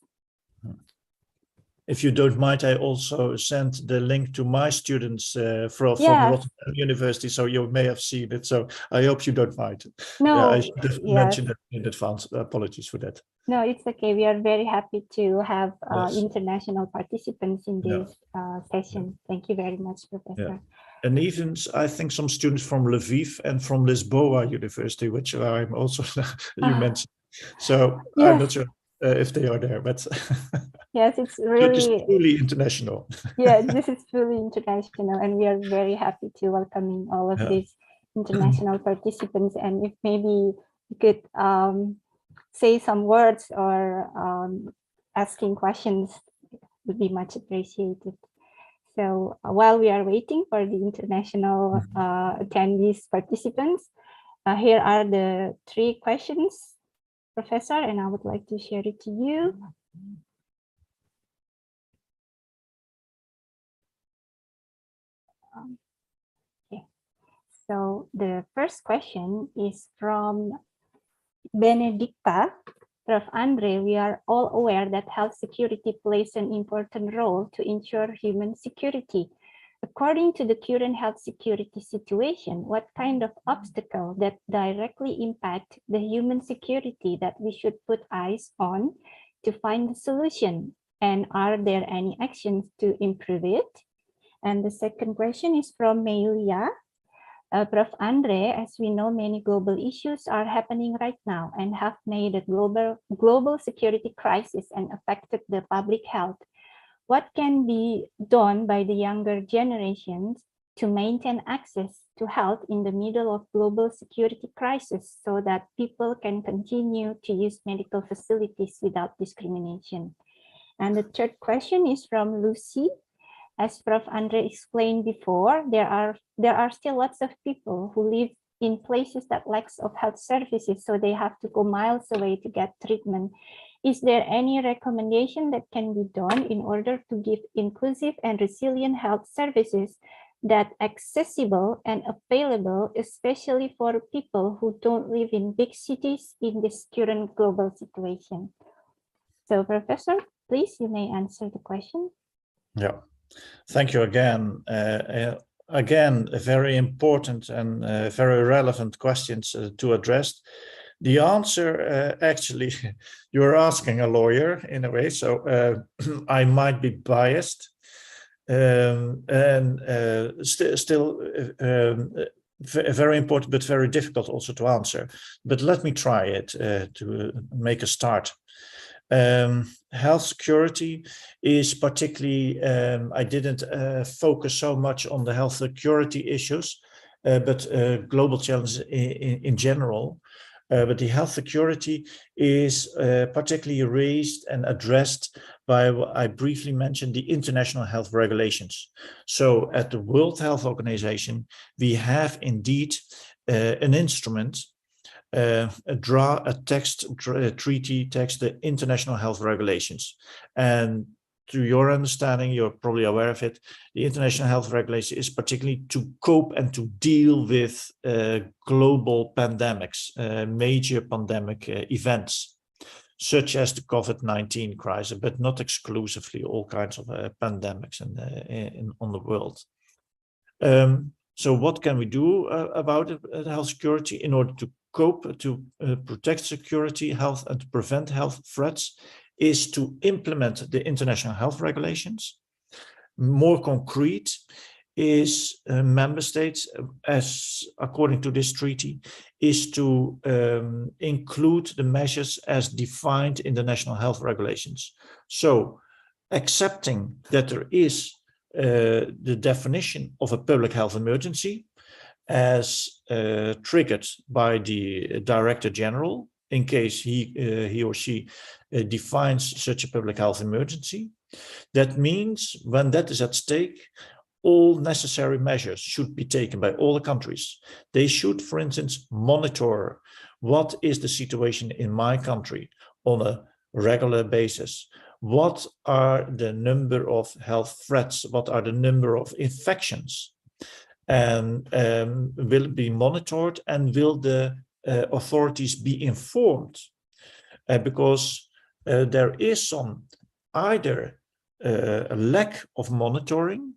If you don't mind, I also sent the link to my students from Rotterdam University, so you may have seen it. So I hope you don't mind. No, yeah, I should have mentioned it in advance. Apologies for that. No, it's okay. We are very happy to have international participants in this session. Thank you very much, Professor. And even I think some students from Lviv and from Lisboa University, which I'm also you mentioned. So I'm not sure if they are there, but yes, it's really it's truly international. Yeah, this is truly international, and we are very happy to welcoming all of these international participants. And if maybe you could say some words or asking questions would be much appreciated. So while we are waiting for the international attendees participants, here are the 3 questions, Professor, and I would like to share it to you. Okay. So the first question is from Benedicta. Prof. Andre, we are all aware that health security plays an important role to ensure human security. According to the current health security situation, what kind of obstacle that directly impact the human security that we should put eyes on to find the solution? And are there any actions to improve it? And the second question is from Meilia. Prof. Andre, as we know, many global issues are happening right now and have made a global security crisis and affected the public health. What can be done by the younger generations to maintain access to health in the middle of global security crisis so that people can continue to use medical facilities without discrimination? And the third question is from Lucy. As Prof. Andre explained before, there are still lots of people who live in places that lacks of health services, so they have to go miles away to get treatment. Is there any recommendation that can be done in order to give inclusive and resilient health services that accessible and available, especially for people who don't live in big cities in this current global situation? So, Professor, please, you may answer the question. Yeah. Thank you again. Again, very important and very relevant questions to address. The answer, actually, you're asking a lawyer in a way, so I might be biased, and still very important, but very difficult also to answer. But let me try it to make a start. Health security is particularly, I didn't focus so much on the health security issues, but global challenges in general. But the health security is particularly raised and addressed by what I briefly mentioned, the international health regulations. So at the World Health Organization, we have indeed an instrument, a treaty text, the international health regulations. And to your understanding, you're probably aware of it, the international health regulation is particularly to cope and to deal with global pandemics, major pandemic events, such as the COVID-19 crisis, but not exclusively, all kinds of pandemics on the world. So what can we do about health security in order to cope, to protect security, health, and to prevent health threats, is to implement the international health regulations. More concrete is member states, as according to this treaty, is to include the measures as defined in the national health regulations. So accepting that there is the definition of a public health emergency as triggered by the Director General, in case he or she defines such a public health emergency. That means when that is at stake, all necessary measures should be taken by all the countries. They should, for instance, monitor what is the situation in my country on a regular basis. What are the number of health threats? What are the number of infections? And will it be monitored, and will the authorities be informed? Because there is some either a lack of monitoring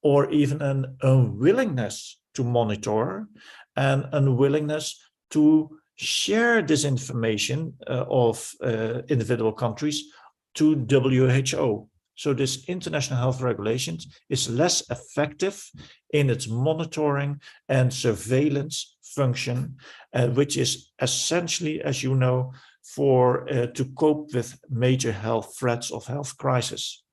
or even an unwillingness to monitor and unwillingness to share this information of individual countries to WHO. So this international health regulations is less effective in its monitoring and surveillance function, which is essentially, as you know, for to cope with major health threats of health crisis.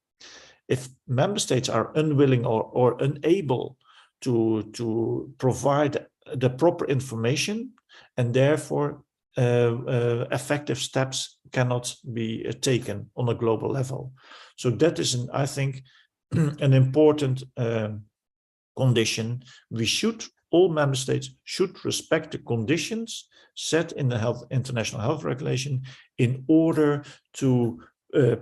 If member states are unwilling or unable to provide the proper information, and therefore effective steps cannot be taken on a global level. So that is, I think, an important condition. All member states should respect the conditions set in the international health regulation in order to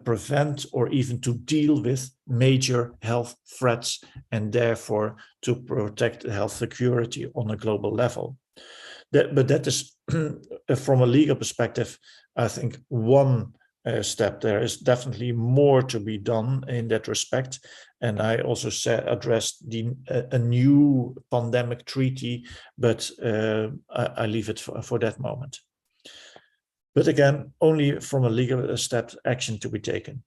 prevent or even to deal with major health threats, and therefore to protect health security on a global level. But that is from a legal perspective, I think one step. There is definitely more to be done in that respect. And I also addressed a new pandemic treaty, but I leave it for that moment. But again, only from a legal step action to be taken.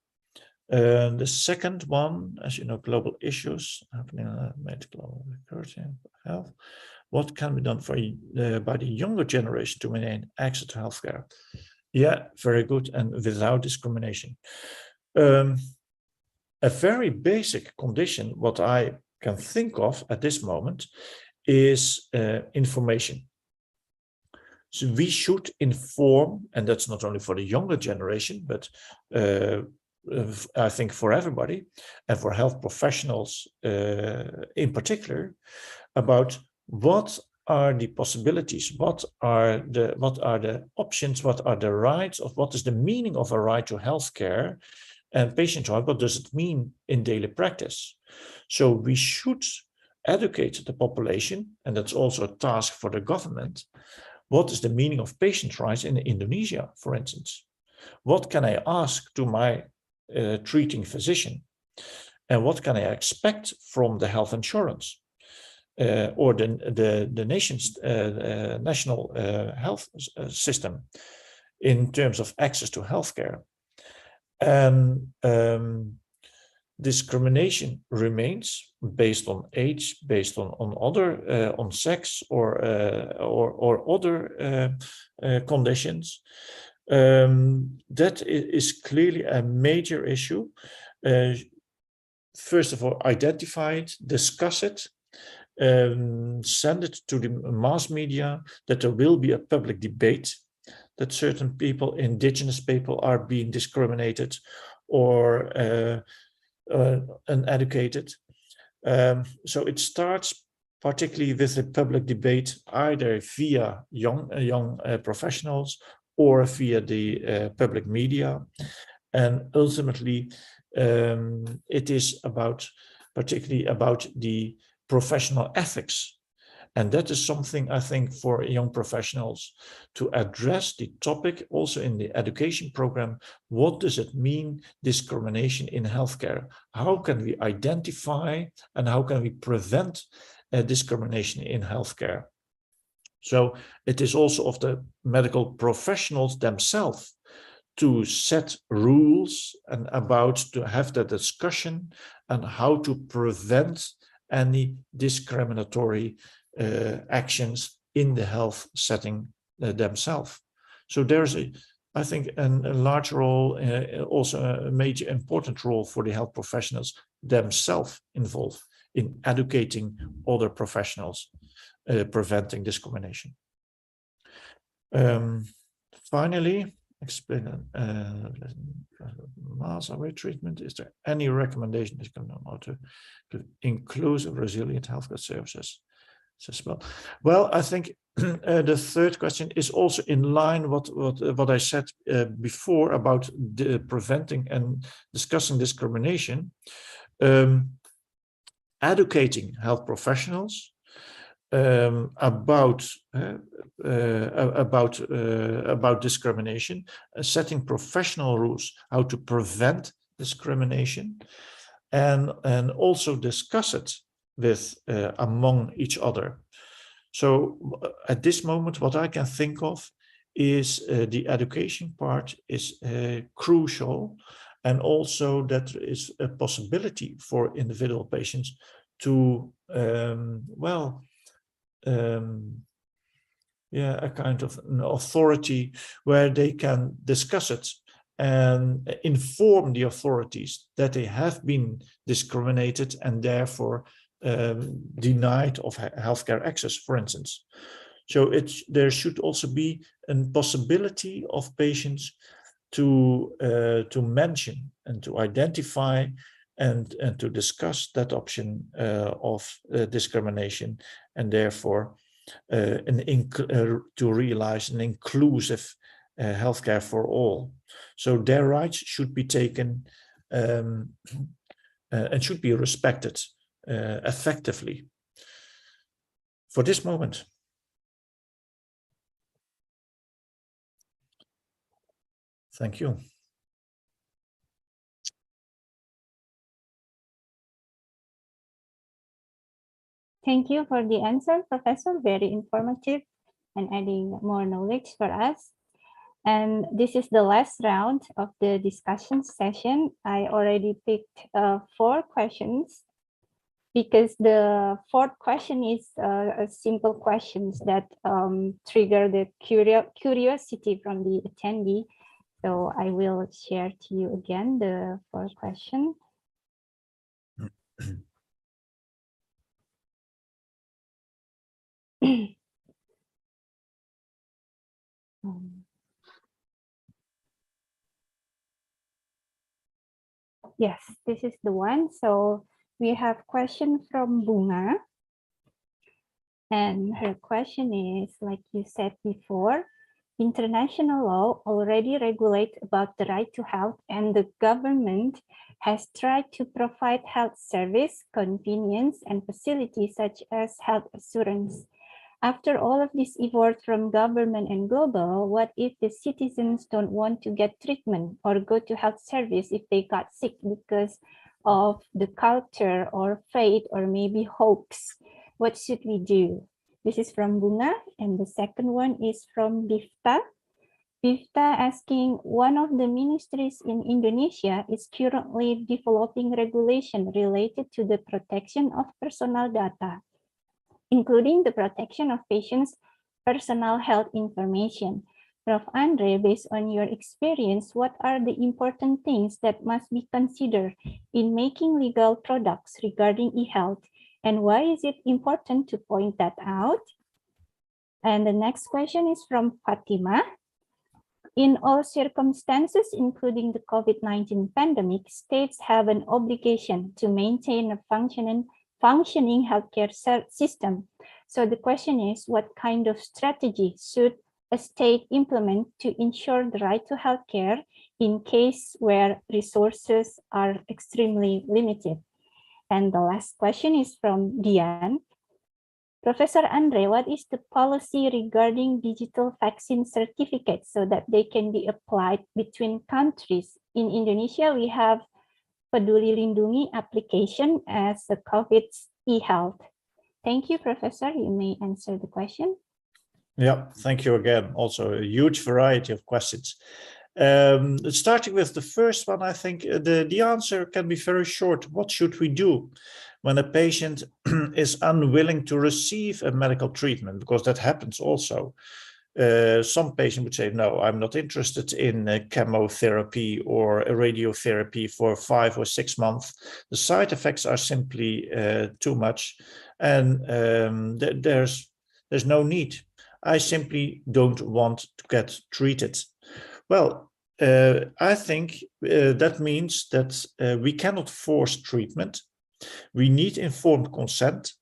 The second one, as you know, global issues happening in medical health. What can be done by the younger generation to maintain access to healthcare? Yeah, very good, and without discrimination. A very basic condition, what I can think of at this moment, is information. So we should inform, and that's not only for the younger generation, but I think for everybody, and for health professionals in particular, about what are the possibilities, what are the options, what are the rights, of what is the meaning of a right to healthcare and patient right, what does it mean in daily practice? So we should educate the population, and that's also a task for the government. What is the meaning of patient rights in Indonesia, for instance? What can I ask to my treating physician? And what can I expect from the health insurance or the nation's national health system in terms of access to healthcare? Discrimination remains based on age, based on other on sex or other conditions. That is clearly a major issue. First of all, identify it, discuss it, send it to the mass media, that there will be a public debate, that certain people, indigenous people, are being discriminated or uneducated. So it starts particularly with a public debate, either via young professionals or via the public media. And ultimately, it is particularly about the professional ethics. And that is something, I think, for young professionals to address the topic also in the education program. What does it mean, discrimination in healthcare? How can we identify and how can we prevent discrimination in healthcare? So it is also of the medical professionals themselves to set rules and to have that discussion and how to prevent any discriminatory actions in the health setting themselves. So there's I think a large role, also a major important role for the health professionals themselves involved in educating other professionals, preventing discrimination. Finally, explain mass away treatment. Is there any recommendation to inclusive, resilient healthcare services? Well, I think the third question is also in line what I said before about preventing and discussing discrimination, educating health professionals about discrimination, setting professional rules how to prevent discrimination, and also discuss it with among each other. So at this moment, what I can think of is the education part is crucial, and also that is a possibility for individual patients to a kind of an authority where they can discuss it and inform the authorities that they have been discriminated and therefore denied of healthcare access, for instance. So there should also be a possibility of patients to mention and to identify and to discuss that option of discrimination, and therefore to realize an inclusive healthcare for all. So their rights should be taken and should be respected effectively. For this moment. Thank you. Thank you for the answer, Professor. Very informative and adding more knowledge for us. And this is the last round of the discussion session. I already picked 4 questions because the 4th question is a simple questions that trigger the curiosity from the attendee. So I will share to you again the 4 question. Yes, this is the one. So we have question from Bunga. And her question is, like you said before, international law already regulates about the right to health, and the government has tried to provide health service, convenience, and facilities such as health assurance. After all of this effort from government and global, what if the citizens don't want to get treatment or go to health service if they got sick because of the culture or faith or maybe hopes? What should we do? This is from Bunga, and the second one is from Bifta. Bifta asking, one of the ministries in Indonesia is currently developing regulation related to the protection of personal data, including the protection of patients' personal health information. Prof. Andre, based on your experience, what are the important things that must be considered in making legal products regarding e-health, and why is it important to point that out? And the next question is from Fatima. In all circumstances, including the COVID-19 pandemic, states have an obligation to maintain a functioning healthcare system. So the question is, what kind of strategy should a state implement to ensure the right to healthcare in case where resources are extremely limited? And the last question is from Dian. Professor Andre, what is the policy regarding digital vaccine certificates so that they can be applied between countries? In Indonesia, we have Peduli Lindungi application as a COVID e-health. Thank you, Professor. You may answer the question. Yeah, thank you again. Also a huge variety of questions. Starting with the first one, I think the answer can be very short. What should we do when a patient is unwilling to receive a medical treatment? Because that happens also. Some patient would say, no, I'm not interested in chemotherapy or a radiotherapy for 5 or 6 months. The side effects are simply too much, and there's no need. I simply don't want to get treated. Well, I think that means that we cannot force treatment. We need informed consent.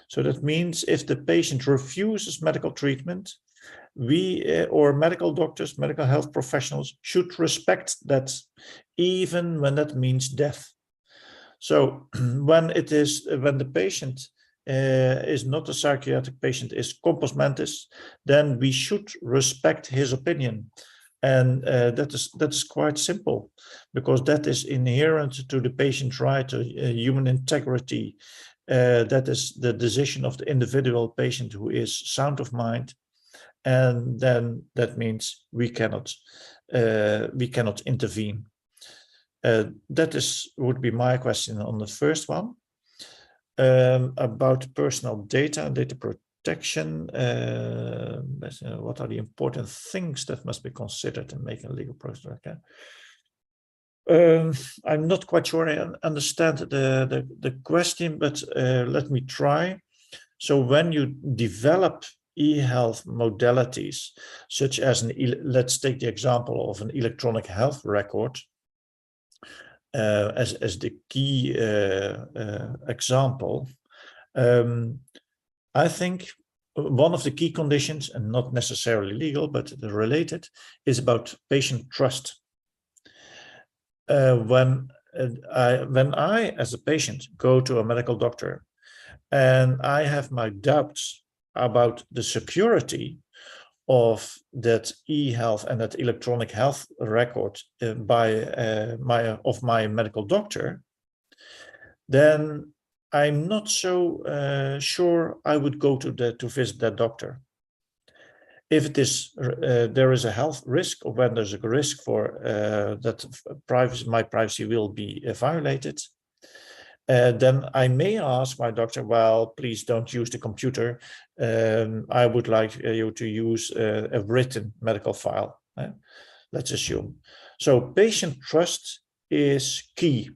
So that means if the patient refuses medical treatment, we or medical doctors, medical health professionals should respect that, even when that means death. So when the patient is not a psychiatric patient, is compos mentis, then we should respect his opinion. And that is quite simple, because that is inherent to the patient's right to human integrity. That is the decision of the individual patient who is sound of mind, and then that means we cannot intervene. That would be my question on the first one. About personal data and data protection, what are the important things that must be considered in making a legal process? I'm not quite sure I understand the question, but let me try. So when you develop e-health modalities, such as let's take the example of an electronic health record as the key example, I think one of the key conditions, and not necessarily legal, but related, is about patient trust. When I, as a patient, go to a medical doctor and I have my doubts about the security of that e-health and that electronic health record by my medical doctor, then I'm not so sure I would go to visit that doctor. If it is there is a health risk, or when there's a risk for that my privacy will be violated, then I may ask my doctor, well, please don't use the computer. I would like you to use a written medical file, let's assume. So patient trust is key.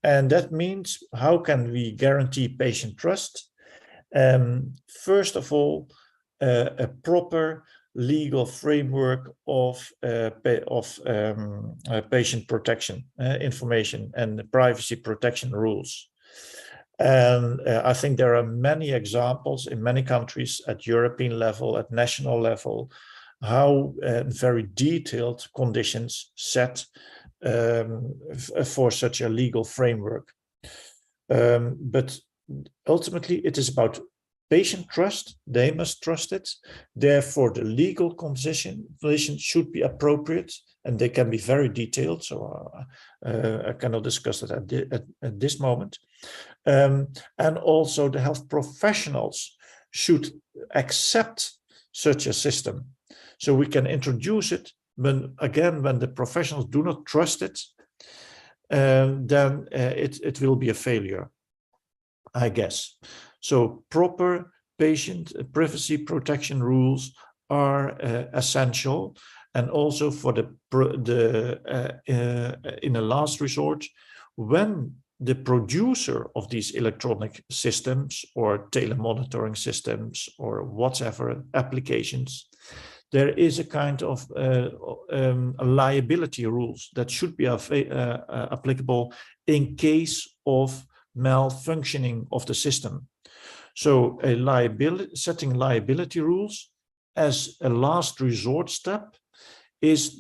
And that means, how can we guarantee patient trust? First of all, a proper legal framework of patient protection information and privacy protection rules. And I think there are many examples in many countries at European level, at national level, how very detailed conditions set for such a legal framework. But ultimately, it is about patient trust. They must trust it. Therefore, the legal conditions should be appropriate, and they can be very detailed. So I cannot discuss it at this moment. And also, the health professionals should accept such a system. So we can introduce it, but again, when the professionals do not trust it, then it will be a failure, I guess. So proper patient privacy protection rules are essential, and also for in a last resort, when the producer of these electronic systems or telemonitoring systems or whatever applications, there is a kind of liability rules that should be applicable in case of malfunctioning of the system. So setting liability rules as a last resort step is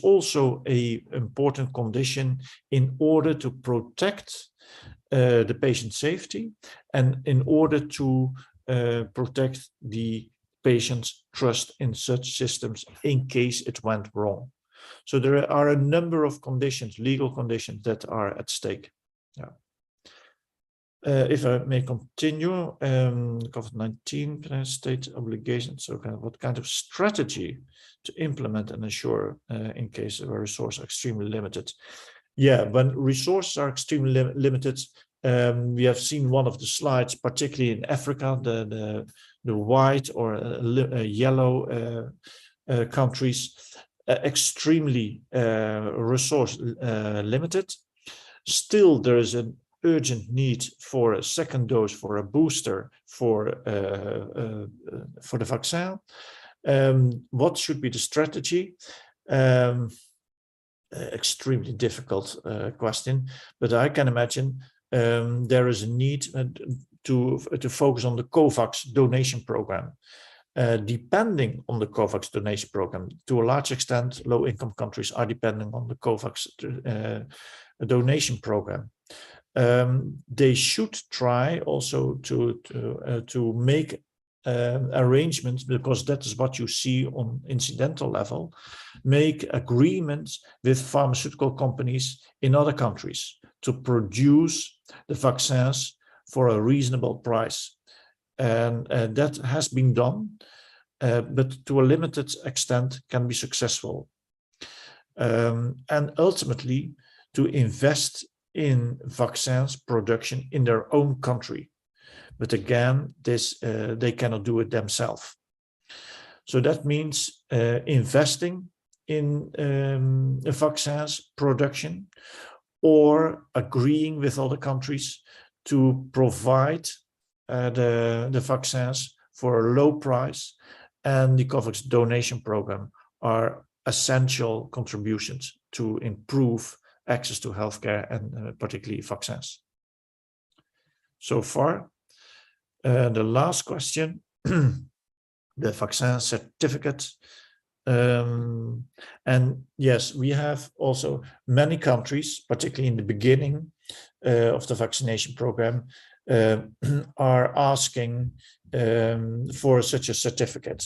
also an important condition in order to protect the patient safety and in order to protect the patient's trust in such systems in case it went wrong. So there are a number of conditions, legal conditions, that are at stake. Yeah. If I may continue, COVID-19 state obligations. So what kind of strategy to implement and ensure in case where resources are extremely limited? Yeah, when resources are extremely limited, we have seen one of the slides, particularly in Africa, the white or yellow countries, extremely resource limited. Still, there is an urgent need for a second dose, for a booster, for the vaccine. What should be the strategy? Extremely difficult question, but I can imagine there is a need to focus on the COVAX donation program. Depending on the COVAX donation program, to a large extent, low-income countries are depending on the COVAX donation program. They should try also to make arrangements, because that is what you see on incidental level, make agreements with pharmaceutical companies in other countries to produce the vaccines for a reasonable price. And that has been done, but to a limited extent can be successful. And ultimately, to invest in vaccines production in their own country. But again, this they cannot do it themselves. So that means investing in vaccines production, or agreeing with other countries to provide the vaccines for a low price, and the COVAX donation program are essential contributions to improve access to healthcare and particularly vaccines. So far, the last question, the vaccine certificate. And yes, we have also many countries, particularly in the beginning of the vaccination program, are asking for such a certificate.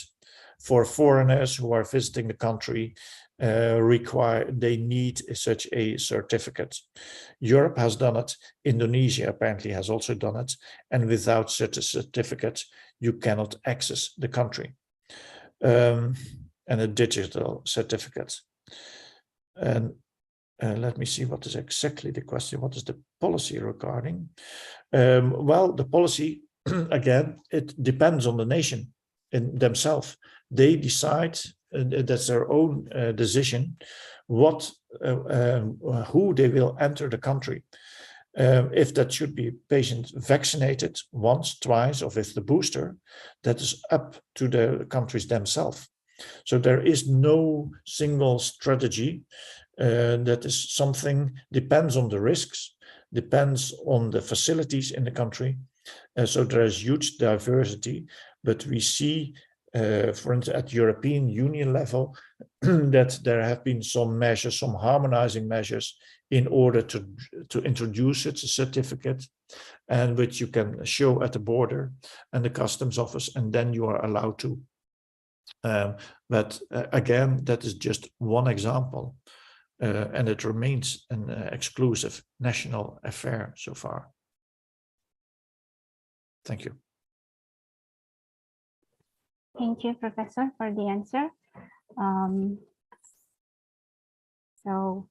for foreigners who are visiting the country, they need such a certificate. Europe has done it. Indonesia apparently has also done it. And without such a certificate, you cannot access the country. And a digital certificate. And let me see what is exactly the question. What is the policy regarding? Well, the policy, again, it depends on the nation in themselves. They decide, that's their own decision, who they will enter the country. If that should be patients vaccinated once, twice, or with the booster, that is up to the countries themselves. So there is no single strategy. That is something, depends on the risks, depends on the facilities in the country. So there is huge diversity, but we see, for instance, at European Union level, that there have been some measures, some harmonizing measures in order to introduce such a certificate, and which you can show at the border and the customs office, and then you are allowed to. But again, that is just one example, and it remains an exclusive national affair so far. Thank you. Thank you, Professor, for the answer. So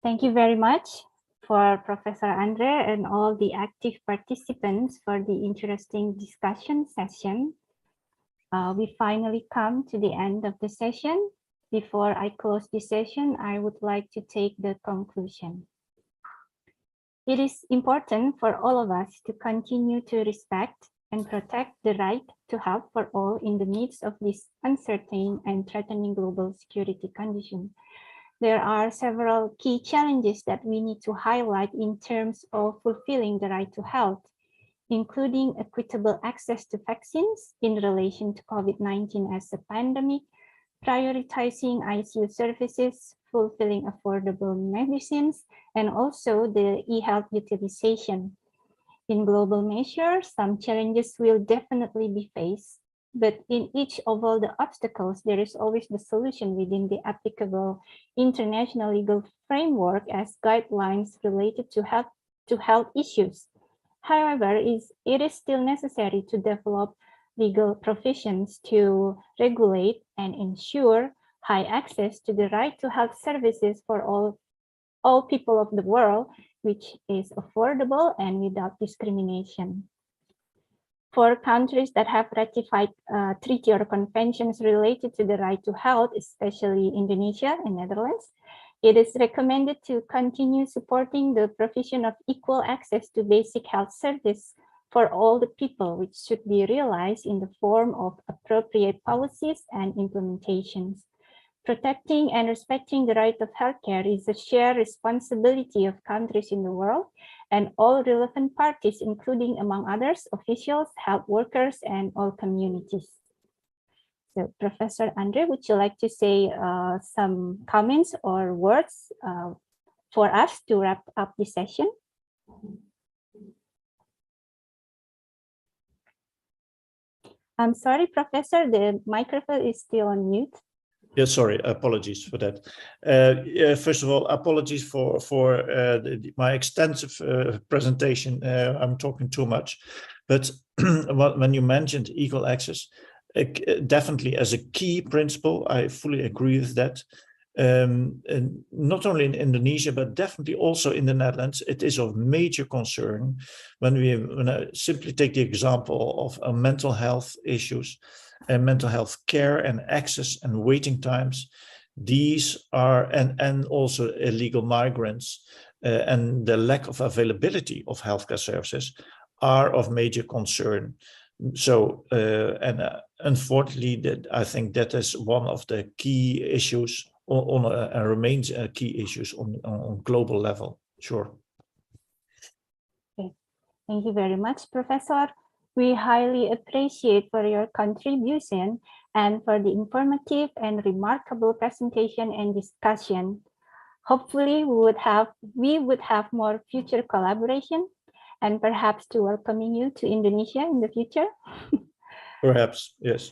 thank you very much for Professor Andre and all the active participants for the interesting discussion session. We finally come to the end of the session. Before I close the session, I would like to take the conclusion. It is important for all of us to continue to respect and protect the right to health for all in the midst of this uncertain and threatening global security condition. There are several key challenges that we need to highlight in terms of fulfilling the right to health, including equitable access to vaccines in relation to COVID-19 as a pandemic, prioritizing ICU services, fulfilling affordable medicines, and also the e-health utilization. In global measures, some challenges will definitely be faced, but in each of all the obstacles, there is always the solution within the applicable international legal framework as guidelines related to health issues. However, it is still necessary to develop legal provisions to regulate and ensure high access to the right to health services for all people of the world, which is affordable and without discrimination. For countries that have ratified treaty or conventions related to the right to health, especially Indonesia and Netherlands, it is recommended to continue supporting the provision of equal access to basic health service for all the people, which should be realized in the form of appropriate policies and implementations. Protecting and respecting the right of healthcare is a shared responsibility of countries in the world and all relevant parties, including, among others, officials, health workers, and all communities. So, Professor Andre, would you like to say some comments or words for us to wrap up the session? I'm sorry, Professor, the microphone is still on mute. Yeah, sorry, apologies for that. First of all, apologies for my extensive presentation. I'm talking too much, but when you mentioned equal access, definitely as a key principle, I fully agree with that. And not only in Indonesia, but definitely also in the Netherlands, it is of major concern when I simply take the example of mental health issues and mental health care and access and waiting times. These are, and also illegal migrants and the lack of availability of healthcare services are of major concern. So, unfortunately, I think that is one of the key issues and remains key issues on global level. Sure. Okay. Thank you very much, Professor. We highly appreciate for your contribution and for the informative and remarkable presentation and discussion. Hopefully, we would have more future collaboration and perhaps to welcoming you to Indonesia in the future. Perhaps, yes.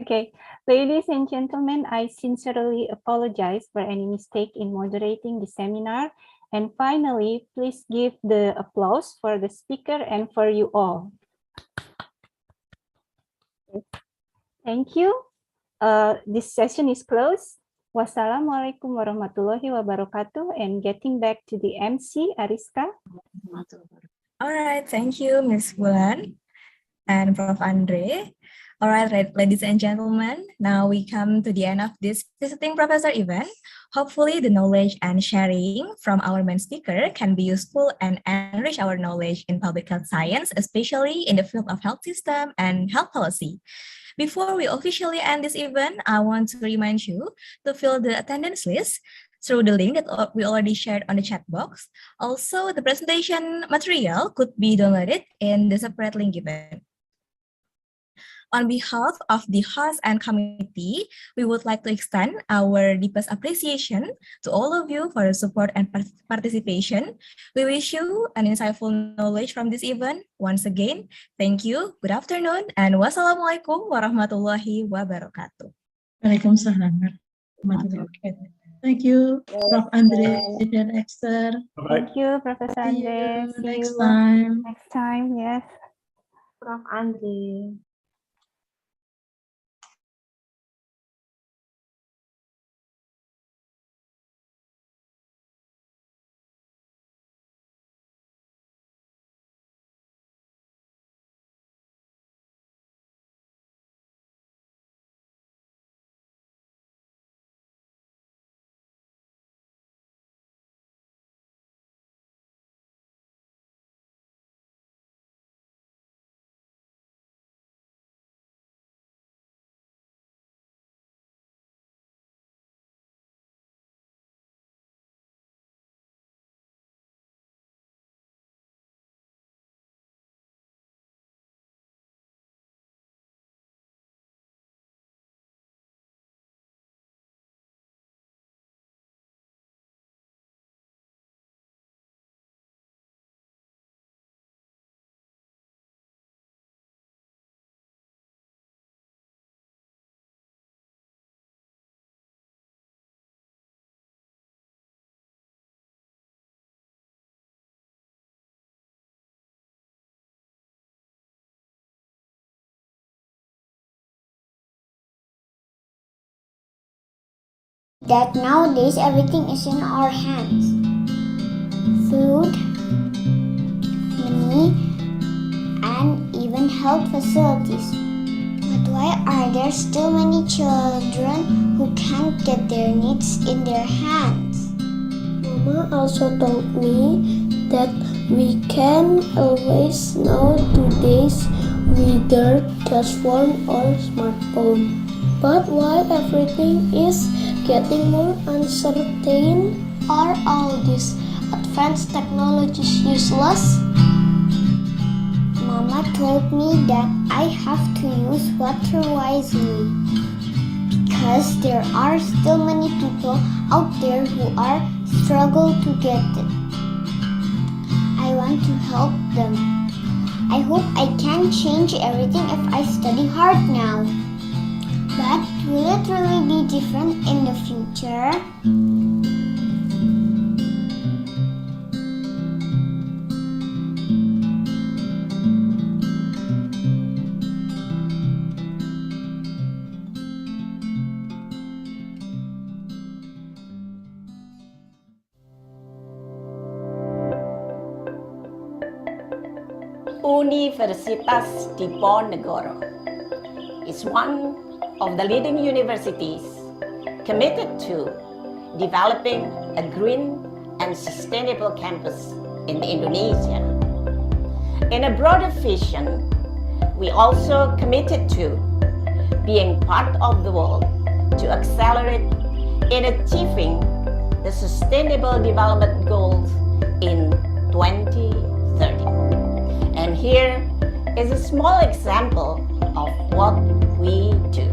Okay, ladies and gentlemen, I sincerely apologize for any mistake in moderating the seminar. And finally, please give the applause for the speaker and for you all. Thank you. This session is closed. Wassalamualaikum warahmatullahi wabarakatuh. And getting back to the MC, Ariska. All right, thank you, Ms. Bulan and Prof. Andre. All right, ladies and gentlemen, now we come to the end of this visiting professor event. Hopefully the knowledge and sharing from our main speaker can be useful and enrich our knowledge in public health science, especially in the field of health system and health policy. Before we officially end this event, I want to remind you to fill the attendance list through the link that we already shared on the chat box. Also, the presentation material could be downloaded in the separate link given. On behalf of the host and committee, we would like to extend our deepest appreciation to all of you for your support and participation. We wish you an insightful knowledge from this event. Once again, thank you, good afternoon, and wassalamualaikum warahmatullahi wabarakatuh. Waalaikumsalam warahmatullahi wabarakatuh. Thank you, Prof. Andre dan Esther. Thank you, Professor See Andre. you See next you time. next time. Yes. Prof. Andre. That nowadays everything is in our hands. Food, money, and even health facilities. But why are there still many children who can't get their needs in their hands? Mama also told me that we can always know today's weather just phone or smartphone. But why everything is getting more uncertain? Are all these advanced technologies useless? Mama told me that I have to use water wisely because there are still many people out there who are struggle to get it. I want to help them. I hope I can change everything if I study hard now. But will it really be different in the future? Universitas Diponegoro is one of the leading universities committed to developing a green and sustainable campus in Indonesia. In a broader vision, we also committed to being part of the world to accelerate in achieving the Sustainable Development Goals in 2030. And here is a small example of what we do.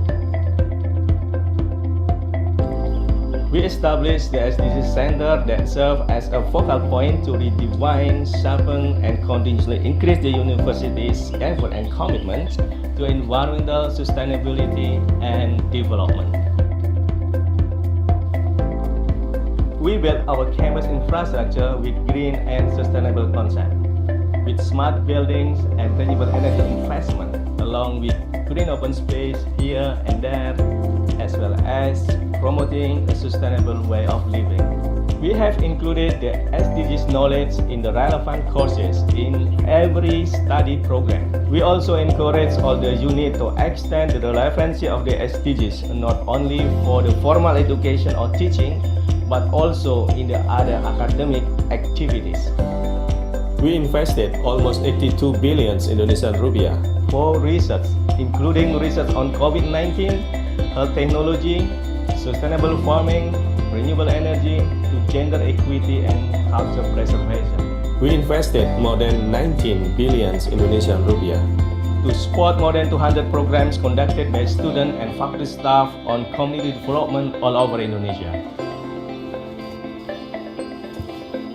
We established the SDG Center that serves as a focal point to redefine, sharpen, and continuously increase the university's effort and commitment to environmental sustainability and development. We built our campus infrastructure with green and sustainable concept, with smart buildings and renewable energy investment, along with green open space here and there, as well as promoting a sustainable way of living. We have included the SDGs knowledge in the relevant courses in every study program. We also encourage all the units to extend the relevancy of the SDGs, not only for the formal education or teaching, but also in the other academic activities. We invested almost 82 billion Indonesian rupiah for research, including research on COVID-19, health technology, sustainable farming, renewable energy, to gender equity and culture preservation. We invested more than 19 billion Indonesian rupiah to support more than 200 programs conducted by students and faculty staff on community development all over Indonesia.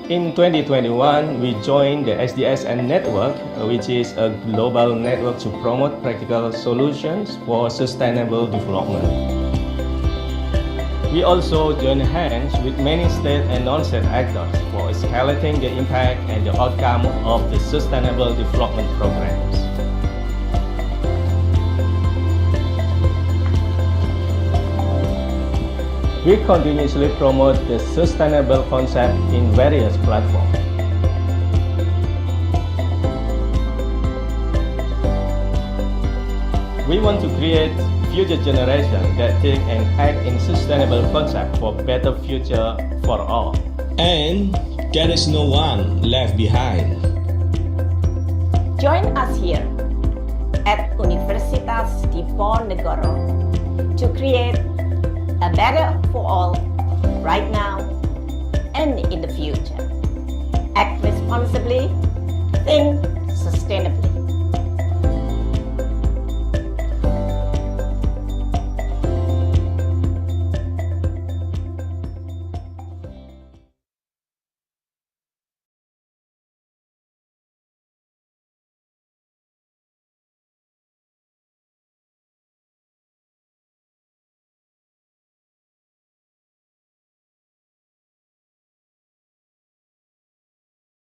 In 2021, we joined the SDSN Network, which is a global network to promote practical solutions for sustainable development. We also joined hands with many state and non-state actors for escalating the impact and the outcome of the sustainable development programs. We continuously promote the sustainable concept in various platforms. We want to create future generation that think and act in sustainable concept for better future for all. And there is no one left behind. Join us here at Universitas Diponegoro to create a better for all right now and in the future. Act responsibly, think sustainably.